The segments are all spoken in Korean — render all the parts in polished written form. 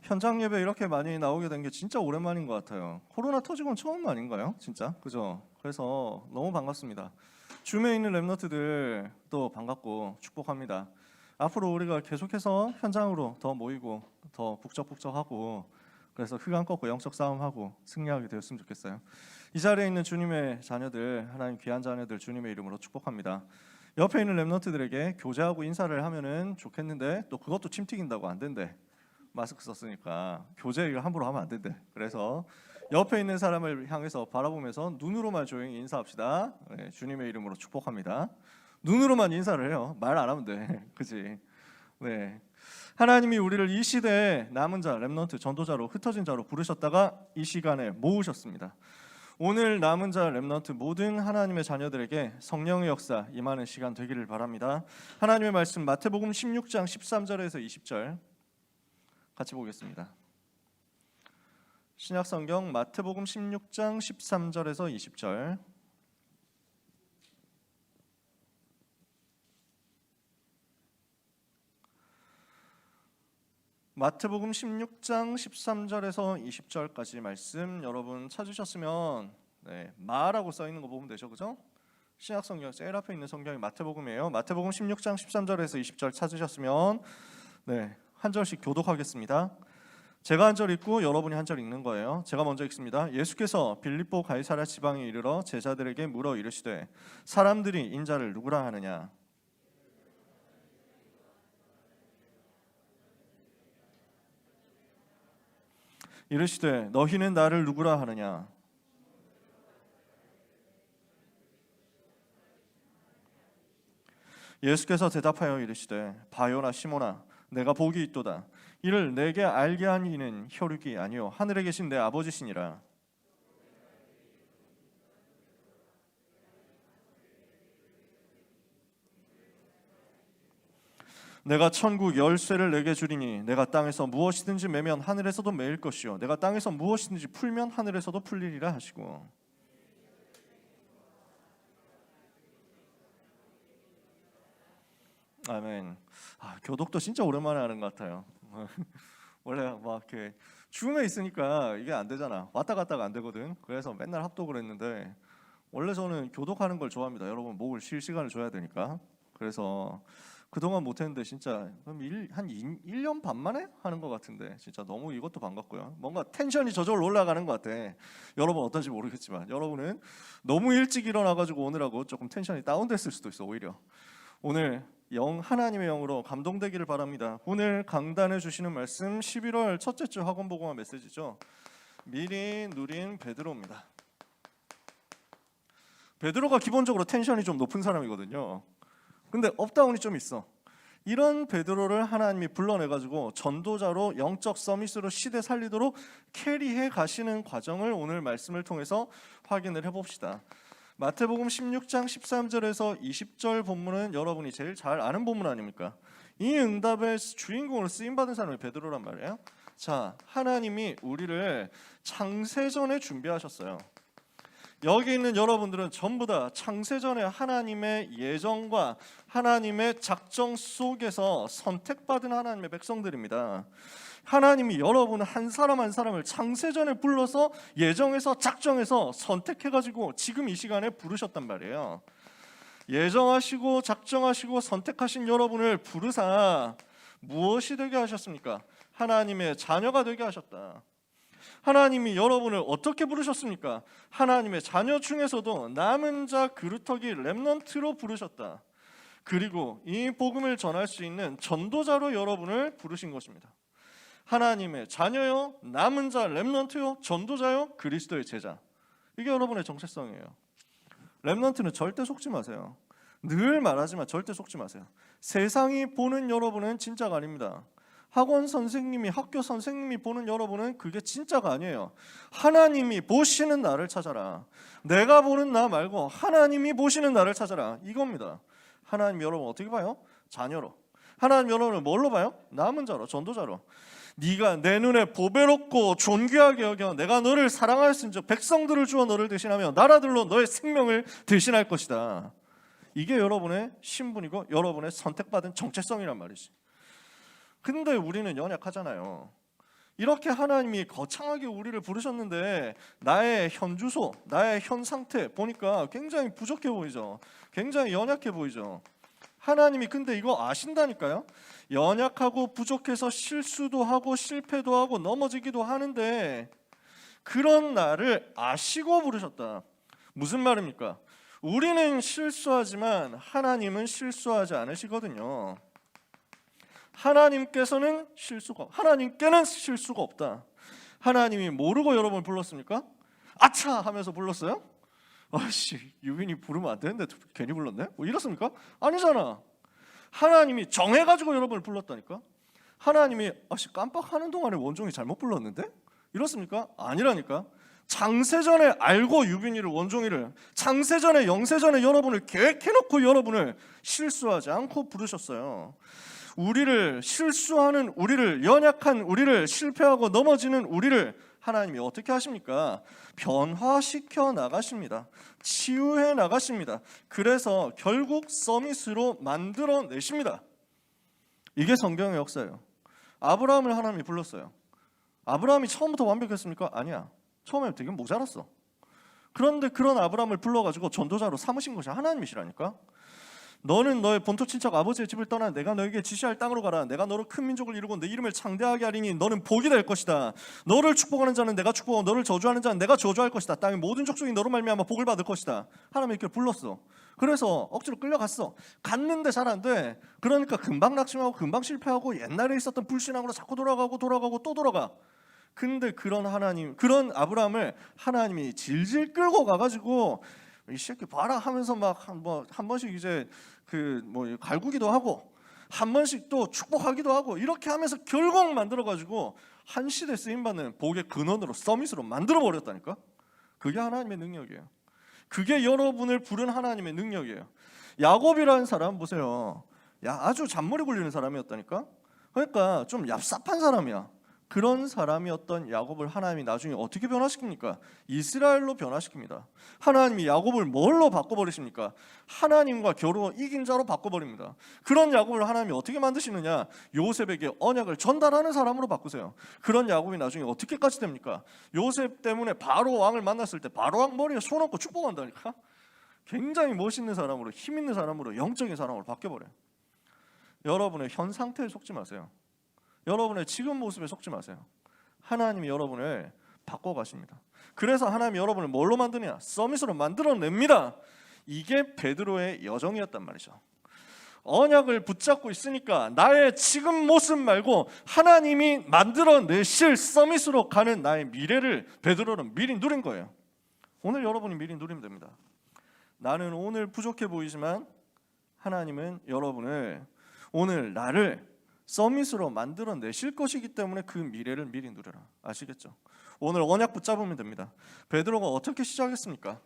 현장 예배 이렇게 많이 나오게 된 게 진짜 오랜만인 것 같아요. 코로나 터지고는 처음 아닌가요? 진짜 그죠? 그래서 너무 반갑습니다. 줌에 있는 랩런트들 또 반갑고 축복합니다. 앞으로 우리가 계속해서 현장으로 더 모이고 더 북적북적하고 그래서 흑암 꺾고 영적 싸움하고 승리하게 되었으면 좋겠어요. 이 자리에 있는 주님의 자녀들, 하나님 귀한 자녀들 주님의 이름으로 축복합니다. 옆에 있는 랩런트들에게 교제하고 인사를 하면은 좋겠는데 또 그것도 침 튀긴다고 안 된대. 마스크 썼으니까 교제 이거 함부로 하면 안 된대. 그래서 옆에 있는 사람을 향해서 바라보면서 눈으로만 조용히 인사합시다. 네, 주님의 이름으로 축복합니다. 눈으로만 인사를 해요. 말 안 하면 돼. 그치? 네. 하나님이 우리를 이 시대에 남은 자, 렘넌트, 전도자로 흩어진 자로 부르셨다가 이 시간에 모으셨습니다. 오늘 남은 자 렘넌트 모든 하나님의 자녀들에게 성령의 역사 임하는 시간 되기를 바랍니다. 하나님의 말씀 마태복음 16장 13절에서 20절 같이 보겠습니다. 신약성경 마태복음 16장 13절에서 20절. 마태복음 16장 13절에서 20절까지 말씀 여러분 찾으셨으면 마라고 써 있는 거 보면 되죠, 그죠? 신약성경 제일 앞에 있는 성경이 마태복음이에요. 마태복음 16장 13절에서 20절 찾으셨으면 한 절씩 교독하겠습니다. 제가 한 절 읽고 여러분이 한 절 읽는 거예요. 제가 먼저 읽습니다. 예수께서 빌립보 가이사랴 지방에 이르러 제자들에게 물어 이르시되 사람들이 인자를 누구라 하느냐? 이르시되 너희는 나를 누구라 하느냐? 예수께서 대답하여 이르시되 바요나 시몬아 내가 복이 있도다. 이를 내게 알게 한 이는 혈육이 아니요 하늘에 계신 내 아버지시니라. 내가 천국 열쇠를 내게 주리니 내가 땅에서 무엇이든지 매면 하늘에서도 매일 것이요 내가 땅에서 무엇이든지 풀면 하늘에서도 풀리리라 하시고. 아멘. 교독도 진짜 오랜만에 하는 것 같아요. 원래 막 이렇게 줌에 있으니까 이게 안 되잖아. 왔다 갔다가 안 되거든. 그래서 맨날 합독을 했는데 원래 저는 교독하는 걸 좋아합니다. 여러분 목을 쉴 시간을 줘야 되니까. 그래서 그동안 못했는데 진짜 한 1년 반 만에 하는 것 같은데 진짜 너무 이것도 반갑고요. 뭔가 텐션이 저절로 올라가는 것 같아. 여러분 어떤지 모르겠지만 여러분은 너무 일찍 일어나가지고 오느라고 조금 텐션이 다운됐을 수도 있어. 오히려 오늘 하나님의 영으로 감동되기를 바랍니다. 오늘 강단해 주시는 말씀 11월 첫째 주 학원복음화 메시지죠. 미리 누린 베드로입니다. 베드로가 기본적으로 텐션이 좀 높은 사람이거든요. 근데 업다운이 좀 있어. 이런 베드로를 하나님이 불러내가지고 전도자로 영적 서밋으로 시대 살리도록 캐리해 가시는 과정을 오늘 말씀을 통해서 확인을 해봅시다. 마태복음 16장 13절에서 20절 본문은 여러분이 제일 잘 아는 본문 아닙니까? 이 응답의 주인공으로 쓰임받은 사람이 베드로란 말이에요. 자, 하나님이 우리를 창세전에 준비하셨어요. 여기 있는 여러분들은 전부 다 창세전에 하나님의 예정과 하나님의 작정 속에서 선택받은 하나님의 백성들입니다. 하나님이 여러분 한 사람 한 사람을 창세전에 불러서 예정해서 작정해서 선택해가지고 지금 이 시간에 부르셨단 말이에요. 예정하시고 작정하시고 선택하신 여러분을 부르사 무엇이 되게 하셨습니까? 하나님의 자녀가 되게 하셨다. 하나님이 여러분을 어떻게 부르셨습니까? 하나님의 자녀 중에서도 남은 자 그루터기 렘넌트로 부르셨다. 그리고 이 복음을 전할 수 있는 전도자로 여러분을 부르신 것입니다. 하나님의 자녀요, 남은 자 렘넌트요, 전도자요, 그리스도의 제자. 이게 여러분의 정체성이에요. 렘넌트는 절대 속지 마세요. 늘 말하지만 절대 속지 마세요. 세상이 보는 여러분은 진짜가 아닙니다. 학원 선생님이, 학교 선생님이 보는 여러분은 그게 진짜가 아니에요. 하나님이 보시는 나를 찾아라. 내가 보는 나 말고 하나님이 보시는 나를 찾아라. 이겁니다. 하나님 여러분 어떻게 봐요? 자녀로. 하나님 여러분을 뭘로 봐요? 남은 자로, 전도자로. 네가 내 눈에 보배롭고 존귀하게 여겨 내가 너를 사랑하였은즉 백성들을 주어 너를 대신하며 나라들로 너의 생명을 대신할 것이다. 이게 여러분의 신분이고 여러분의 선택받은 정체성이란 말이지. 근데 우리는 연약하잖아요. 이렇게 하나님이 거창하게 우리를 부르셨는데 나의 현 주소, 나의 현 상태 보니까 굉장히 부족해 보이죠. 굉장히 연약해 보이죠. 하나님이 근데 이거 아신다니까요. 연약하고 부족해서 실수도 하고 실패도 하고 넘어지기도 하는데 그런 나를 아시고 부르셨다. 무슨 말입니까? 우리는 실수하지만 하나님은 실수하지 않으시거든요. 하나님께는 실수가 없다. 하나님이 모르고 여러분을 불렀습니까? 아차 하면서 불렀어요? 아씨, 유빈이 부르면 안 되는데 괜히 불렀네? 뭐 이렇습니까? 아니잖아. 하나님이 정해가지고 여러분을 불렀다니까. 하나님이 아씨 깜빡하는 동안에 원종이 잘못 불렀는데? 이렇습니까? 아니라니까. 장세전에 알고 유빈이를, 원종이를 장세전에 영세전에 여러분을 계획해놓고 여러분을 실수하지 않고 부르셨어요. 우리를 실수하는 우리를, 연약한 우리를, 실패하고 넘어지는 우리를 하나님이 어떻게 하십니까? 변화시켜 나가십니다. 치유해 나가십니다. 그래서 결국 서밋으로 만들어내십니다. 이게 성경의 역사예요. 아브라함을 하나님이 불렀어요. 아브라함이 처음부터 완벽했습니까? 아니야. 처음에 되게 모자랐어. 그런데 그런 아브라함을 불러가지고 전도자로 삼으신 것이 하나님이시라니까. 너는 너의 본토 친척 아버지의 집을 떠나 내가 너에게 지시할 땅으로 가라. 내가 너로 큰 민족을 이루고 내 이름을 창대하게 하리니 너는 복이 될 것이다. 너를 축복하는 자는 내가 축복하고 너를 저주하는 자는 내가 저주할 것이다. 땅의 모든 족속이 너로 말미암아 복을 받을 것이다. 하나님이 이렇게 불렀어. 그래서 억지로 끌려갔어. 갔는데 잘 안 돼. 그러니까 금방 낙심하고 금방 실패하고 옛날에 있었던 불신앙으로 자꾸 돌아가고 또 돌아가. 근데 그런 아브라함을 하나님이 질질 끌고 가가지고 이 새끼 봐라 하면서 막 한 번씩 이제 갈구기도 하고 한 번씩 또 축복하기도 하고 이렇게 하면서 결국 만들어가지고 한 시대 쓰임받는 복의 근원으로 서밋으로 만들어 버렸다니까. 그게 하나님의 능력이에요. 그게 여러분을 부른 하나님의 능력이에요. 야곱이라는 사람 보세요. 아주 잔머리 굴리는 사람이었다니까. 그러니까 좀 얍삽한 사람이야. 그런 사람이었던 야곱을 하나님이 나중에 어떻게 변화시킵니까? 이스라엘로 변화시킵니다. 하나님이 야곱을 뭘로 바꿔버리십니까? 하나님과 겨루어 이긴 자로 바꿔버립니다. 그런 야곱을 하나님이 어떻게 만드시느냐? 요셉에게 언약을 전달하는 사람으로 바꾸세요. 그런 야곱이 나중에 어떻게까지 됩니까? 요셉 때문에 바로 왕을 만났을 때 바로 왕 머리에 손 얹고 축복한다니까. 굉장히 멋있는 사람으로, 힘 있는 사람으로, 영적인 사람으로 바뀌어버려요. 여러분의 현 상태에 속지 마세요. 여러분의 지금 모습에 속지 마세요. 하나님이 여러분을 바꿔가십니다. 그래서 하나님이 여러분을 뭘로 만드냐? 서밋으로 만들어냅니다. 이게 베드로의 여정이었단 말이죠. 언약을 붙잡고 있으니까 나의 지금 모습 말고 하나님이 만들어내실 서밋으로 가는 나의 미래를 베드로는 미리 누린 거예요. 오늘 여러분이 미리 누리면 됩니다. 나는 오늘 부족해 보이지만 하나님은 여러분을, 오늘 나를 서밋으로 만들어내실 것이기 때문에 그 미래를 미리 누려라. 아시겠죠? 오늘 언약 붙잡으면 됩니다. 베드로가 어떻게 시작했습니까?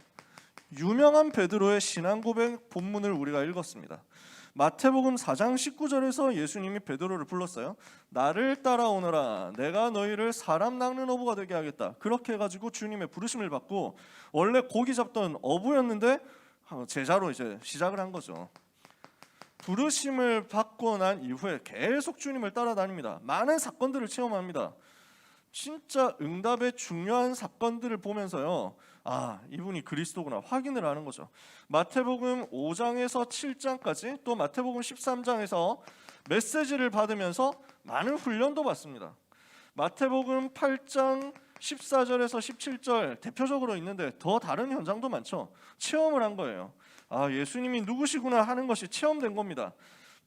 유명한 베드로의 신앙 고백 본문을 우리가 읽었습니다. 마태복음 4장 19절에서 예수님이 베드로를 불렀어요. 나를 따라오너라. 내가 너희를 사람 낚는 어부가 되게 하겠다. 그렇게 해가지고 주님의 부르심을 받고, 원래 고기 잡던 어부였는데 제자로 이제 시작을 한 거죠. 부르심을 받고 난 이후에 계속 주님을 따라다닙니다. 많은 사건들을 체험합니다. 진짜 응답의 중요한 사건들을 보면서요, 이분이 그리스도구나 확인을 하는 거죠. 마태복음 5장에서 7장까지, 또 마태복음 13장에서 메시지를 받으면서 많은 훈련도 받습니다. 마태복음 8장 14절에서 17절 대표적으로 있는데 더 다른 현장도 많죠. 체험을 한 거예요. 예수님이 누구시구나 하는 것이 체험된 겁니다.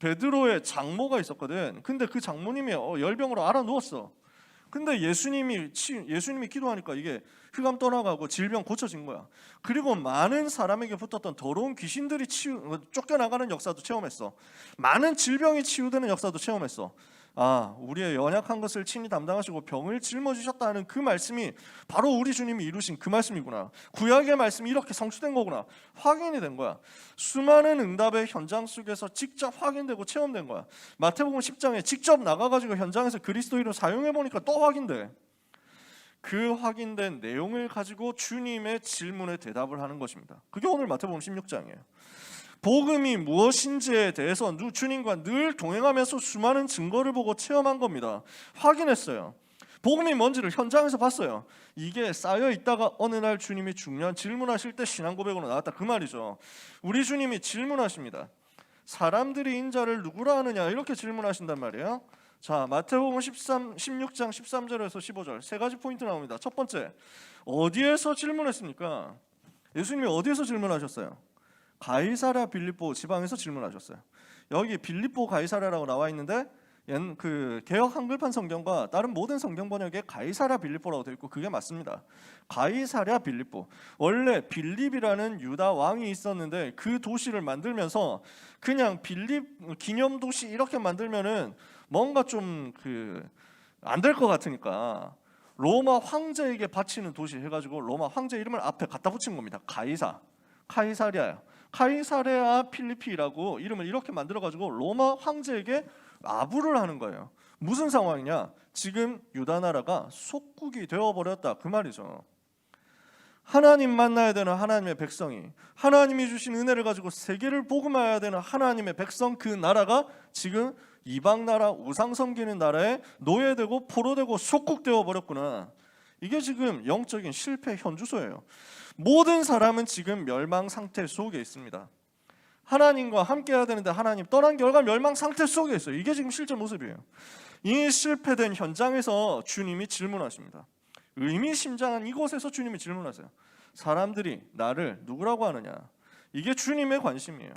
베드로의 장모가 있었거든. 근데 그 장모님이 열병으로 알아 누웠어. 근데 예수님이 기도하니까 이게 흑암 떠나가고 질병 고쳐진 거야. 그리고 많은 사람에게 붙었던 더러운 귀신들이 쫓겨나가는 역사도 체험했어. 많은 질병이 치유되는 역사도 체험했어. 우리의 연약한 것을 친히 담당하시고 병을 짊어지셨다는 그 말씀이 바로 우리 주님이 이루신 그 말씀이구나. 구약의 말씀이 이렇게 성취된 거구나. 확인이 된 거야. 수많은 응답의 현장 속에서 직접 확인되고 체험된 거야. 마태복음 10장에 직접 나가가지고 현장에서 그리스도인을 사용해보니까 또 확인돼. 그 확인된 내용을 가지고 주님의 질문에 대답을 하는 것입니다. 그게 오늘 마태복음 16장이에요. 복음이 무엇인지에 대해서 주님과 늘 동행하면서 수많은 증거를 보고 체험한 겁니다. 확인했어요. 복음이 뭔지를 현장에서 봤어요. 이게 쌓여 있다가 어느 날 주님이 중요한 질문하실 때 신앙 고백으로 나왔다, 그 말이죠. 우리 주님이 질문하십니다. 사람들이 인자를 누구라 하느냐, 이렇게 질문하신단 말이에요. 자, 마태복음 16장 13절에서 15절 세 가지 포인트 나옵니다. 첫 번째, 어디에서 질문했습니까? 예수님이 어디에서 질문하셨어요? 가이사랴 빌립보 지방에서 질문하셨어요. 여기 빌립보 가이사랴라고 나와 있는데 그 개역 한글판 성경과 다른 모든 성경 번역에 가이사랴 빌립보라고 되어 있고 그게 맞습니다. 가이사랴 빌립보. 원래 빌립이라는 유다 왕이 있었는데 그 도시를 만들면서 그냥 빌립 기념 도시 이렇게 만들면은 뭔가 좀 안 될 것 같으니까 로마 황제에게 바치는 도시 해가지고 로마 황제 이름을 앞에 갖다 붙인 겁니다. 카이사랴 필리피라고 이름을 이렇게 만들어가지고 로마 황제에게 아부를 하는 거예요. 무슨 상황이냐? 지금 유다 나라가 속국이 되어버렸다, 그 말이죠. 하나님 만나야 되는 하나님의 백성이, 하나님이 주신 은혜를 가지고 세계를 복음해야 되는 하나님의 백성, 그 나라가 지금 이방 나라, 우상 섬기는 나라에 노예되고 포로되고 속국되어 버렸구나. 이게 지금 영적인 실패 현주소예요. 모든 사람은 지금 멸망 상태 속에 있습니다. 하나님과 함께 해야 되는데 하나님 떠난 결과 멸망 상태 속에 있어요. 이게 지금 실제 모습이에요. 이 실패된 현장에서 주님이 질문하십니다. 의미심장한 이곳에서 주님이 질문하세요. 사람들이 나를 누구라고 하느냐? 이게 주님의 관심이에요.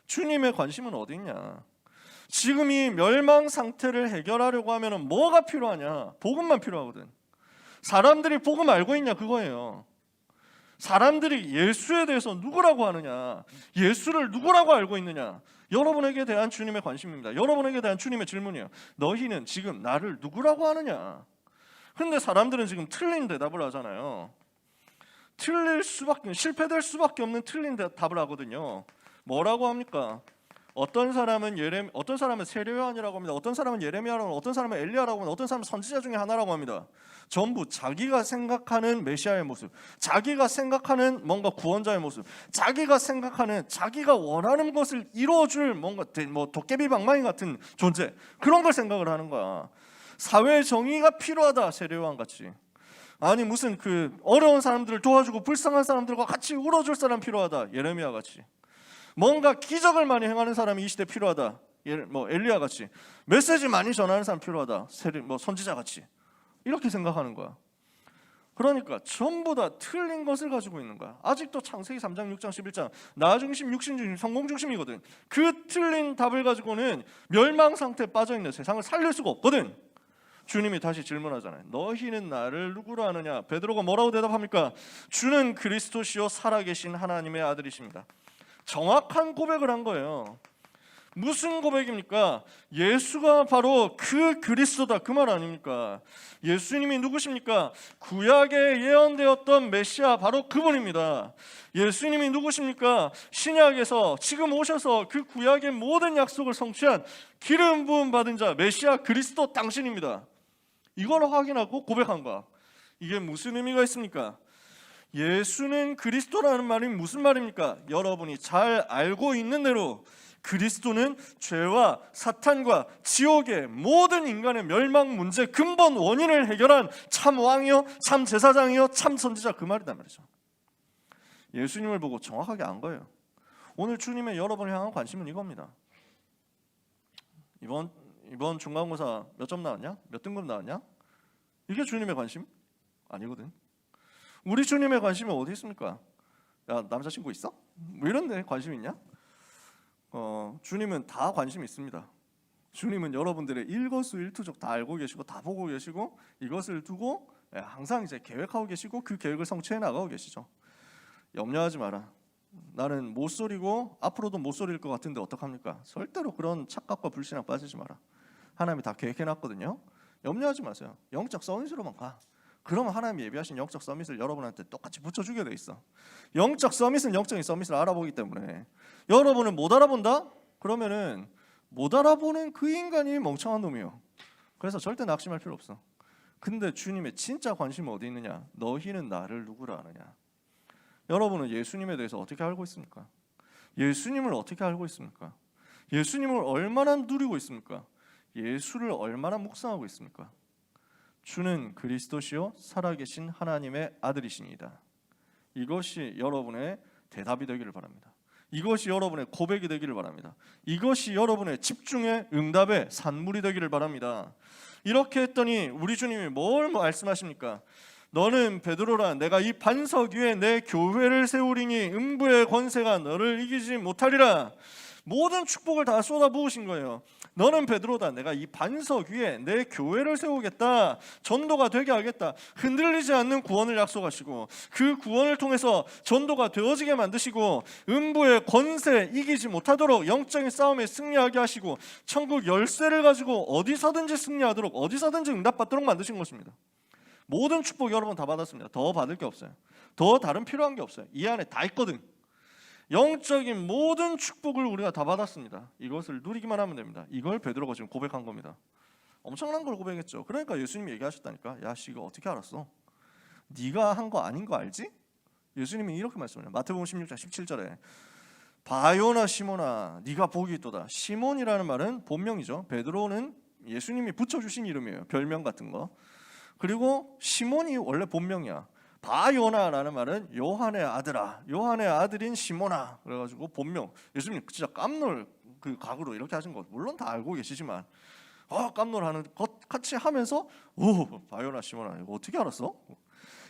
주님의 관심은 어디 있냐? 지금 이 멸망 상태를 해결하려고 하면 뭐가 필요하냐? 복음만 필요하거든. 사람들이 복음 알고 있냐, 그거예요. 사람들이 예수에 대해서 누구라고 하느냐, 예수를 누구라고 알고 있느냐, 여러분에게 대한 주님의 관심입니다. 여러분에게 대한 주님의 질문이에요. 너희는 지금 나를 누구라고 하느냐? 근데 사람들은 지금 틀린 대답을 하잖아요. 실패될 수밖에 없는 틀린 답을 하거든요. 뭐라고 합니까? 어떤 사람은 세례요한이라고 합니다. 어떤 사람은 예레미야라고 합니다. 어떤 사람은 엘리야라고 합니다. 어떤 사람은 선지자 중에 하나라고 합니다. 전부 자기가 생각하는 메시아의 모습, 자기가 생각하는 뭔가 구원자의 모습, 자기가 생각하는, 자기가 원하는 것을 이루어줄 뭔가 도깨비 방망이 같은 존재, 그런 걸 생각을 하는 거야. 사회 정의가 필요하다, 세례요한 같이. 아니 무슨 어려운 사람들을 도와주고 불쌍한 사람들과 같이 울어줄 사람 필요하다, 예레미야 같이. 뭔가 기적을 많이 행하는 사람이 이 시대 필요하다, 엘리야 같이. 메시지 많이 전하는 사람 필요하다, 선지자 같이. 이렇게 생각하는 거야. 그러니까 전부 다 틀린 것을 가지고 있는 거야. 아직도 창세기 3장 6장 11장 나 중심, 육신 중심, 성공 중심이거든. 그 틀린 답을 가지고는 멸망 상태에 빠져있는 세상을 살릴 수가 없거든. 주님이 다시 질문하잖아요. 너희는 나를 누구로 아느냐? 베드로가 뭐라고 대답합니까? 주는 그리스도시요 살아계신 하나님의 아들이십니다. 정확한 고백을 한 거예요. 무슨 고백입니까? 예수가 바로 그 그리스도다, 그 말 아닙니까? 예수님이 누구십니까? 구약에 예언되었던 메시아, 바로 그분입니다. 예수님이 누구십니까? 신약에서 지금 오셔서 그 구약의 모든 약속을 성취한 기름 부음 받은 자, 메시아 그리스도 당신입니다. 이걸 확인하고 고백한 거야. 이게 무슨 의미가 있습니까? 예수는 그리스도라는 말이 무슨 말입니까? 여러분이 잘 알고 있는 대로 그리스도는 죄와 사탄과 지옥의 모든 인간의 멸망 문제 근본 원인을 해결한 참 왕이요, 참 제사장이요, 참 선지자, 그 말이단 말이죠. 예수님을 보고 정확하게 안 거예요. 오늘 주님의 여러분을 향한 관심은 이겁니다. 이번 중간고사 몇 점 나왔냐? 몇 등급 나왔냐? 이게 주님의 관심? 아니거든. 우리 주님의 관심이 어디 있습니까? 야, 남자친구 있어? 뭐 이런 데 관심 있냐? 주님은 다 관심이 있습니다. 주님은 여러분들의 일거수일투족 다 알고 계시고 다 보고 계시고 이것을 두고 항상 이제 계획하고 계시고 그 계획을 성취해 나가고 계시죠. 염려하지 마라. 나는 못소리고 앞으로도 못소리일 것 같은데 어떡합니까? 절대로 그런 착각과 불신앙 빠지지 마라. 하나님이 다 계획해 놨거든요. 염려하지 마세요. 영적 서밋으로만 가. 그러면 하나님이 예비하신 영적 서밋을 여러분한테 똑같이 붙여주게 돼 있어. 영적 서밋은 영적인 서밋을 알아보기 때문에 여러분을 못 알아본다? 그러면은 못 알아보는 그 인간이 멍청한 놈이요. 그래서 절대 낙심할 필요 없어. 근데 주님의 진짜 관심은 어디 있느냐? 너희는 나를 누구라 하느냐? 여러분은 예수님에 대해서 어떻게 알고 있습니까? 예수님을 어떻게 알고 있습니까? 예수님을 얼마나 누리고 있습니까? 예수를 얼마나 묵상하고 있습니까? 주는 그리스도시요 살아계신 하나님의 아들이시니이다. 이것이 여러분의 대답이 되기를 바랍니다. 이것이 여러분의 고백이 되기를 바랍니다. 이것이 여러분의 집중의 응답의 산물이 되기를 바랍니다. 이렇게 했더니 우리 주님이 뭘 말씀하십니까? 너는 베드로라, 내가 이 반석 위에 내 교회를 세우리니 음부의 권세가 너를 이기지 못하리라. 모든 축복을 다 쏟아부으신 거예요. 너는 베드로다, 내가 이 반석 위에 내 교회를 세우겠다. 전도가 되게 하겠다. 흔들리지 않는 구원을 약속하시고 그 구원을 통해서 전도가 되어지게 만드시고 음부의 권세 이기지 못하도록 영적인 싸움에 승리하게 하시고 천국 열쇠를 가지고 어디서든지 승리하도록, 어디서든지 응답받도록 만드신 것입니다. 모든 축복 여러분 다 받았습니다. 더 받을 게 없어요. 더 다른 필요한 게 없어요. 이 안에 다 있거든. 영적인 모든 축복을 우리가 다 받았습니다. 이것을 누리기만 하면 됩니다. 이걸 베드로가 지금 고백한 겁니다. 엄청난 걸 고백했죠. 그러니까 예수님이 얘기하셨다니까. 야, 씨, 이거 어떻게 알았어? 네가 한 거 아닌 거 알지? 예수님이 이렇게 말씀해요. 마태복음 16장 17절에 바요나 시몬아, 네가 복이 있도다. 시몬이라는 말은 본명이죠. 베드로는 예수님이 붙여주신 이름이에요. 별명 같은 거. 그리고 시몬이 원래 본명이야. 바요나라는 말은 요한의 아들아, 요한의 아들인 시몬아. 그래가지고 본명. 예수님 진짜 깜놀 그 각으로 이렇게 하신 거 물론 다 알고 계시지만 깜놀하는 것 같이 하면서 오, 바요나 시몬아, 이거 어떻게 알았어?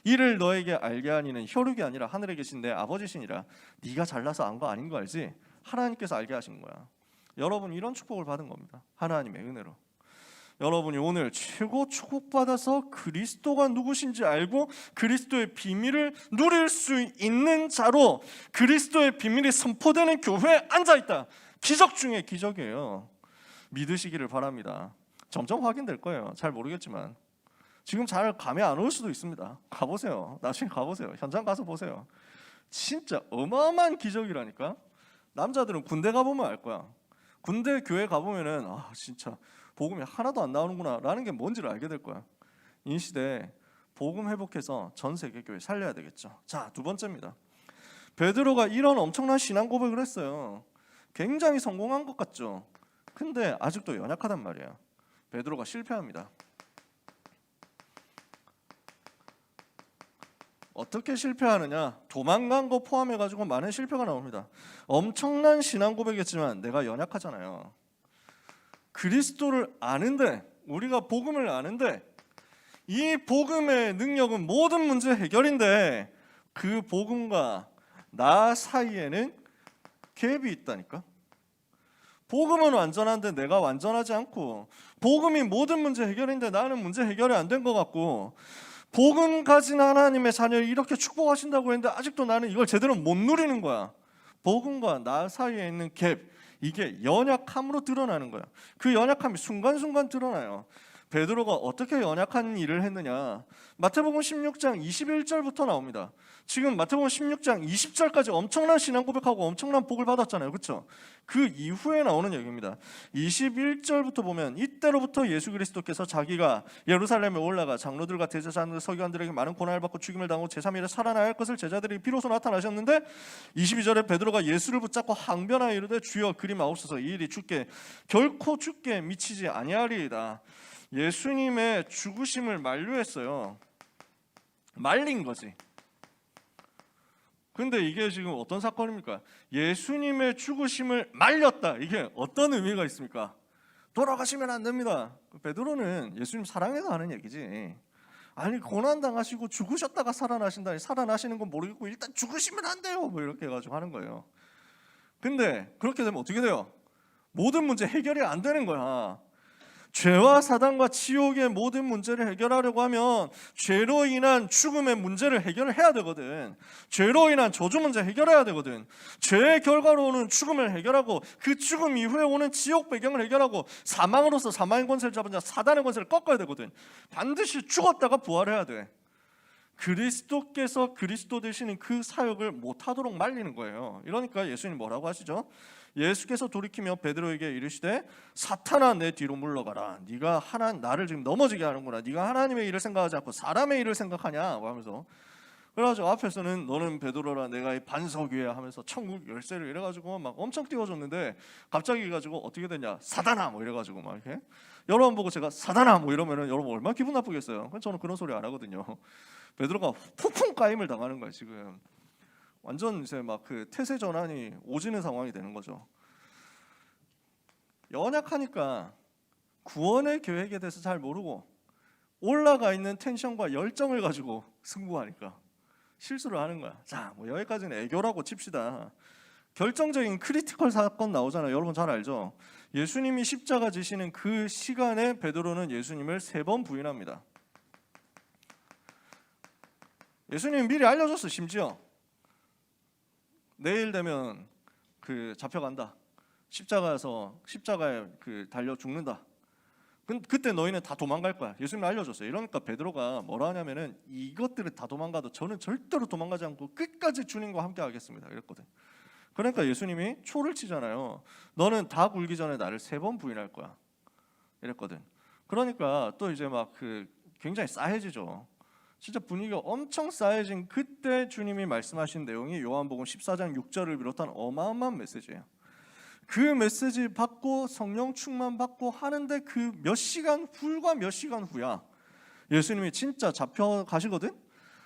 이를 너에게 알게 하니는 혈육이 아니라 하늘에 계신 내 아버지시니라. 네가 잘나서 안 거 아닌 거 알지? 하나님께서 알게 하신 거야. 여러분 이런 축복을 받은 겁니다. 하나님의 은혜로. 여러분이 오늘 최고 축복받아서 그리스도가 누구신지 알고 그리스도의 비밀을 누릴 수 있는 자로 그리스도의 비밀이 선포되는 교회에 앉아있다. 기적 중에 기적이에요. 믿으시기를 바랍니다. 점점 확인될 거예요. 잘 모르겠지만 지금 잘 감이 안 올 수도 있습니다. 가보세요. 나중에 가보세요. 현장 가서 보세요. 진짜 어마어마한 기적이라니까. 남자들은 군대 가보면 알 거야. 군대 교회 가보면은 진짜 복음이 하나도 안 나오는구나 라는 게 뭔지를 알게 될 거야. 이 시대에 복음 회복해서 전 세계 교회 살려야 되겠죠. 자, 두 번째입니다. 베드로가 이런 엄청난 신앙 고백을 했어요. 굉장히 성공한 것 같죠. 근데 아직도 연약하단 말이에요. 베드로가 실패합니다. 어떻게 실패하느냐? 도망간 거 포함해가지고 많은 실패가 나옵니다. 엄청난 신앙 고백이었지만 내가 연약하잖아요. 그리스도를 아는데, 우리가 복음을 아는데 이 복음의 능력은 모든 문제 해결인데 그 복음과 나 사이에는 갭이 있다니까. 복음은 완전한데 내가 완전하지 않고, 복음이 모든 문제 해결인데 나는 문제 해결이 안 된 것 같고, 복음 가진 하나님의 자녀를 이렇게 축복하신다고 했는데 아직도 나는 이걸 제대로 못 누리는 거야. 복음과 나 사이에 있는 갭, 이게 연약함으로 드러나는 거야. 그 연약함이 순간순간 드러나요. 베드로가 어떻게 연약한 일을 했느냐? 마태복음 16장 21절부터 나옵니다. 지금 마태복음 16장 20절까지 엄청난 신앙 고백하고 엄청난 복을 받았잖아요. 그렇죠? 그 이후에 나오는 얘기입니다. 21절부터 보면 이때로부터 예수 그리스도께서 자기가 예루살렘에 올라가 장로들과 대제사장들 서기관들에게 많은 고난을 받고 죽임을 당하고 제3일에 살아나야 할 것을 제자들이 비로소 나타나셨는데 22절에 베드로가 예수를 붙잡고 항변하여 이르되 주여 그리 마옵소서, 이 일이 주께 결코 주께 미치지 아니하리이다. 예수님의 죽으심을 만류했어요. 말린 거지. 근데 이게 지금 어떤 사건입니까? 예수님의 죽으심을 말렸다. 이게 어떤 의미가 있습니까? 돌아가시면 안 됩니다. 베드로는 예수님 사랑해서 하는 얘기지. 아니, 고난당하시고 죽으셨다가 살아나신다니, 살아나시는 건 모르겠고 일단 죽으시면 안 돼요, 뭐 이렇게 해가지고 하는 거예요. 근데 그렇게 되면 어떻게 돼요? 모든 문제 해결이 안 되는 거야. 죄와 사단과 지옥의 모든 문제를 해결하려고 하면 죄로 인한 죽음의 문제를 해결해야 되거든. 죄로 인한 저주 문제 해결해야 되거든. 죄의 결과로 오는 죽음을 해결하고 그 죽음 이후에 오는 지옥 배경을 해결하고 사망으로서 사망의 권세를 잡은 자 사단의 권세를 꺾어야 되거든. 반드시 죽었다가 부활해야 돼. 그리스도께서 그리스도 되시는 그 사역을 못하도록 말리는 거예요. 이러니까 예수님 뭐라고 하시죠? 예수께서 돌이키며 베드로에게 이르시되 사탄아 내 뒤로 물러가라. 네가 나를 지금 넘어지게 하는구나. 네가 하나님의 일을 생각하지 않고 사람의 일을 생각하냐 하면서 그래가지고 앞에서는 너는 베드로라 내가 이 반석 위에 하면서 천국 열쇠를 이래가지고 막 엄청 띄워줬는데 갑자기 가지고 어떻게 되냐 사단아 뭐 이래가지고 막 이렇게 여러분 보고 제가 사단아 뭐 이러면은 여러분 얼마나 기분 나쁘겠어요. 저는 그런 소리 안 하거든요. 베드로가 폭풍 까임을 당하는 거예요. 지금 완전 이제 막 그 태세 전환이 오지는 상황이 되는 거죠. 연약하니까 구원의 계획에 대해서 잘 모르고 올라가 있는 텐션과 열정을 가지고 승부하니까 실수를 하는 거야. 자, 뭐 여기까지는 애교라고 칩시다. 결정적인 크리티컬 사건 나오잖아요. 여러분 잘 알죠? 예수님이 십자가 지시는 그 시간에 베드로는 예수님을 3번 부인합니다. 예수님이 미리 알려줬어. 심지어 내일 되면 그 잡혀간다. 십자가에 그 달려 죽는다. 그때 너희는 다 도망갈 거야. 예수님이 알려줬어요. 이러니까 베드로가 뭐라 하냐면은 이것들을 다 도망가도 저는 절대로 도망가지 않고 끝까지 주님과 함께 하겠습니다. 이랬거든. 그러니까 예수님이 초를 치잖아요. 너는 다 굴기 전에 나를 3번 부인할 거야. 이랬거든. 그러니까 또 이제 막 그 굉장히 싸해지죠. 진짜 분위기가 엄청 싸해진 그때 주님이 말씀하신 내용이 요한복음 14장 6절을 비롯한 어마어마한 메시지예요. 그 메시지 받고 성령 충만 받고 하는데 그 몇 시간 불과 몇 시간 후야 예수님이 진짜 잡혀가시거든.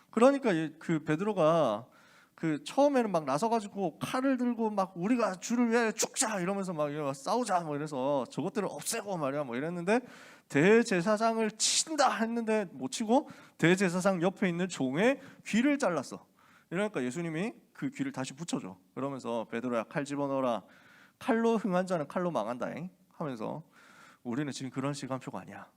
그러니까 그 베드로가 그 처음에는 막 나서가지고 칼을 들고 막 우리가 주를 위해 죽자 이러면서 막 싸우자 뭐 이래서 저것들을 없애고 말이야 뭐 이랬는데 대제사장을 친다 했는데 못 치고 대제사장 옆에 있는 종의 귀를 잘랐어. 이러니까 예수님이 그 귀를 다시 붙여줘. 그러면서 베드로야 칼 집어넣어라. 칼로 흥한 자는 칼로 망한다잉 하면서 우리는 지금 그런 시간표가 아니야.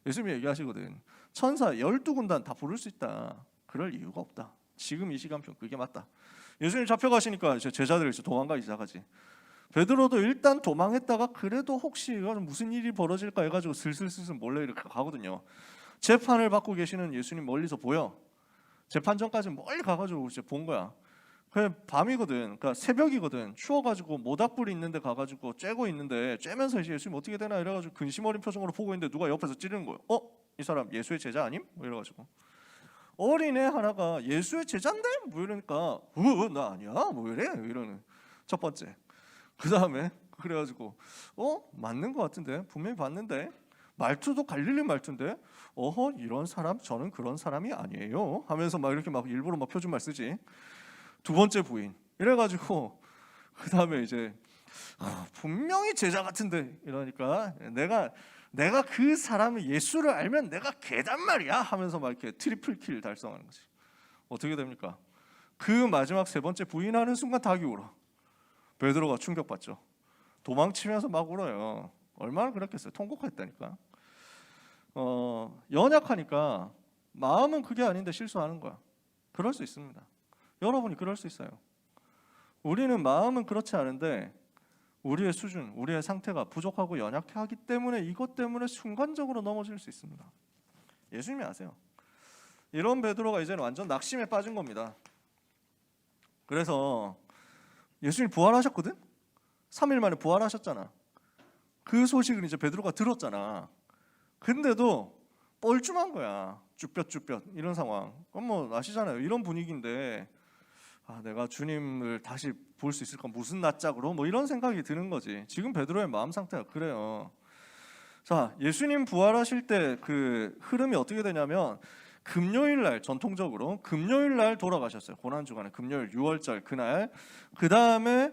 예수님이 얘기하시거든. 천사 12군단 다 부를 수 있다. 그럴 이유가 없다. 지금 이 시간표 그게 맞다. 예수님 잡혀가시니까 이제 제자들이 이제 도망가기 시작하지. 베드로도 일단 도망했다가 그래도 혹시 무슨 일이 벌어질까 해가지고 슬슬 몰래 이렇게 가거든요. 재판을 받고 계시는 예수님 멀리서 보여. 재판 전까지 멀리 가가지고 이제 본 거야. 그냥 밤이거든. 그러니까 새벽이거든. 추워가지고 모닥불이 있는데 가가지고 쬐고 있는데 쬐면서 이제 예수님 어떻게 되나 이래가지고 근심 어린 표정으로 보고 있는데 누가 옆에서 찌르는 거예요. 이 사람 예수의 제자 아님? 뭐 이래가지고 어린애 하나가 예수의 제자인데? 뭐 이러니까 나 아니야? 뭐 이래? 이러는 첫 번째. 그 다음에 그래가지고 맞는 것 같은데 분명히 봤는데 말투도 갈릴리 말투인데 이런 사람 저는 그런 사람이 아니에요 하면서 막 이렇게 막 일부러 막 표준말 쓰지. 두 번째 부인 이래가지고 그 다음에 이제 분명히 제자 같은데 이러니까 내가 그 사람의 예수를 알면 내가 개단 말이야 하면서 막 이렇게 트리플 킬 달성하는 거지. 어떻게 됩니까? 그 마지막 3번째 부인하는 순간 닭이 울어. 베드로가 충격받죠. 도망치면서 막 울어요. 얼마나 그랬겠어요. 통곡했다니까. 연약하니까 마음은 그게 아닌데 실수하는 거야. 그럴 수 있습니다. 여러분이 그럴 수 있어요. 우리는 마음은 그렇지 않은데 우리의 수준, 우리의 상태가 부족하고 연약하기 때문에 이것 때문에 순간적으로 넘어질 수 있습니다. 예수님이 아세요. 이런 베드로가 이제는 완전 낙심에 빠진 겁니다. 그래서 예수님 부활하셨거든? 3일 만에 부활하셨잖아. 그 소식을 이제 베드로가 들었잖아. 근데도 뻘쭘한 거야. 쭈뼛쭈뼛 이런 상황. 그럼 뭐 아시잖아요. 이런 분위기인데 내가 주님을 다시 볼 수 있을까? 무슨 낯짝으로? 뭐 이런 생각이 드는 거지. 지금 베드로의 마음 상태가 그래요. 자, 예수님 부활하실 때 그 흐름이 어떻게 되냐면 금요일 날 전통적으로 금요일 날 돌아가셨어요. 고난주간에 금요일 6월절 그날. 그 다음에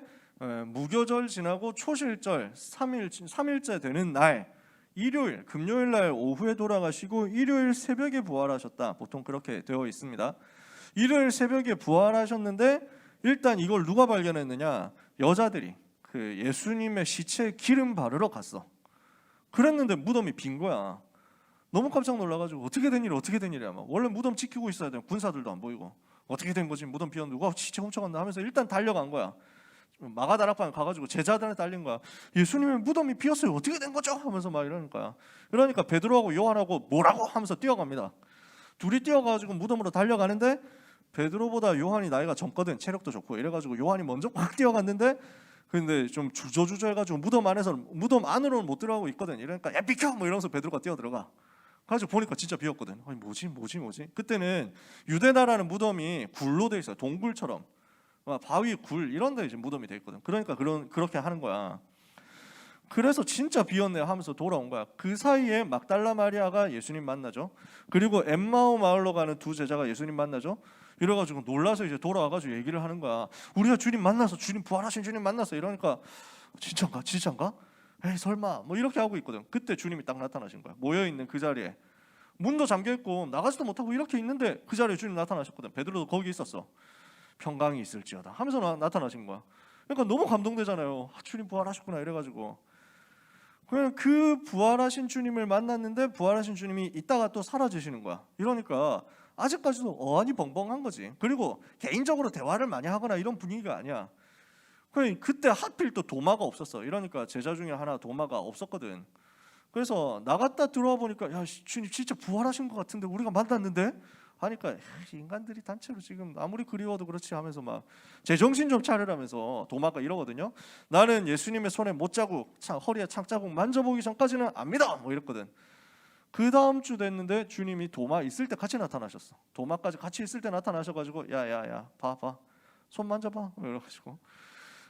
무교절 지나고 초실절 3일째 되는 날 일요일 금요일 날 오후에 돌아가시고 일요일 새벽에 부활하셨다. 보통 그렇게 되어 있습니다. 일요일 새벽에 부활하셨는데 일단 이걸 누가 발견했느냐? 여자들이 그 예수님의 시체에 기름 바르러 갔어. 그랬는데 무덤이 빈 거야. 너무 깜짝 놀라가지고 어떻게 된 일이야. 막 원래 무덤 지키고 있어야 돼. 군사들도 안 보이고 어떻게 된 거지? 무덤 비었는데 누가 시체 훔쳐갔나 하면서 일단 달려간 거야. 마가다락방 가가지고 제자들한테 딸린 거야. 예수님의 무덤이 비었어요. 어떻게 된 거죠? 하면서 막 이러는 거야. 그러니까 베드로하고 요한하고 뭐라고 하면서 뛰어갑니다. 둘이 뛰어가지고 무덤으로 달려가는데 베드로보다 요한이 나이가 젊거든. 체력도 좋고 이래가지고 요한이 먼저 확 뛰어갔는데 근데 좀 주저주저 해가지고 무덤 안으로는 못 들어가고 있거든. 이러니까 야 비켜! 뭐 이러면서 베드로가 뛰어들어가. 가지고 보니까 진짜 비었거든. 아니 뭐지? 그때는 유대나라는 무덤이 굴로 돼 있어요. 동굴처럼 바위, 굴 이런 데 이제 무덤이 돼 있거든. 그러니까 그렇게 하는 거야. 그래서 진짜 비었네 하면서 돌아온 거야. 그 사이에 막달라 마리아가 예수님 만나죠. 그리고 엠마오 마을로 가는 두 제자가 예수님 만나죠. 이래가지고 놀라서 이제 돌아와가지고 얘기를 하는 거야. 우리가 주님 만나서, 주님 부활하신 주님 만났어. 이러니까 진짠가? 에이 설마 뭐 이렇게 하고 있거든. 그때 주님이 딱 나타나신 거야. 모여있는 그 자리에 문도 잠겨있고 나가지도 못하고 이렇게 있는데 그 자리에 주님 나타나셨거든. 베드로도 거기 있었어. 평강이 있을지어다 하면서 나타나신 거야. 그러니까 너무 감동되잖아요. 주님 부활하셨구나 이래가지고. 그냥 그 부활하신 주님을 만났는데 부활하신 주님이 있다가 또 사라지시는 거야. 이러니까 아직까지도 어안이 벙벙한 거지. 그리고 개인적으로 대화를 많이 하거나 이런 분위기가 아니야. 그때 하필 또 도마가 없었어. 이러니까 제자 중에 하나 도마가 없었거든. 그래서 나갔다 들어와 보니까 야 주님 진짜 부활하신 것 같은데 우리가 만났는데 하니까 인간들이 단체로 지금 아무리 그리워도 그렇지 하면서 막 제정신 좀 차리라면서 도마가 이러거든요. 나는 예수님의 손에 못자국, 허리에 창자국 만져보기 전까지는 안 믿어 뭐 이랬거든. 그 다음 주 됐는데 주님이 도마 있을 때 같이 나타나셨어. 도마까지 같이 있을 때 나타나셔가지고 야야야 봐 손 만져봐 이래가지고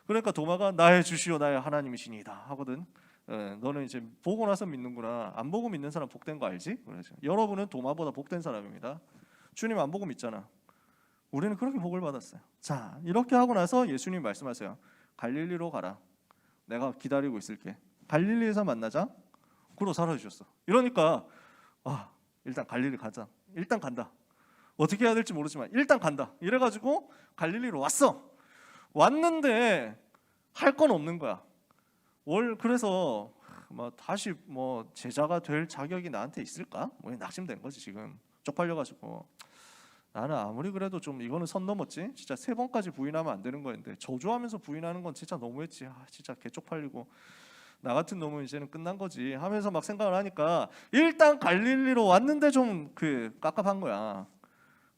그러니까 도마가 나의 주시오 나의 하나님이시니이다 하거든. 너는 이제 보고 나서 믿는구나. 안 보고 믿는 사람 복된 거 알지? 그래서 여러분은 도마보다 복된 사람입니다. 주님 안 보고 믿잖아. 우리는 그렇게 복을 받았어요. 자 이렇게 하고 나서 예수님 말씀하세요. 갈릴리로 가라. 내가 기다리고 있을게. 갈릴리에서 만나자. 그러고 사라지셨어. 이러니까 일단 갈릴리 가자. 일단 간다. 어떻게 해야 될지 모르지만 일단 간다. 이래가지고 갈릴리로 왔는데 할 건 없는 거야. 그래서 다시 제자가 될 자격이 나한테 있을까? 낙심된 거지 지금. 쪽팔려가지고 나는 아무리 그래도 좀 이거는 선 넘었지. 진짜 3번까지 부인하면 안 되는 거였는데 저주하면서 부인하는 건 진짜 너무했지. 진짜 개쪽팔리고 나 같은 놈은 이제는 끝난 거지 하면서 막 생각을 하니까 일단 갈릴리로 왔는데 좀 깝깝한 거야.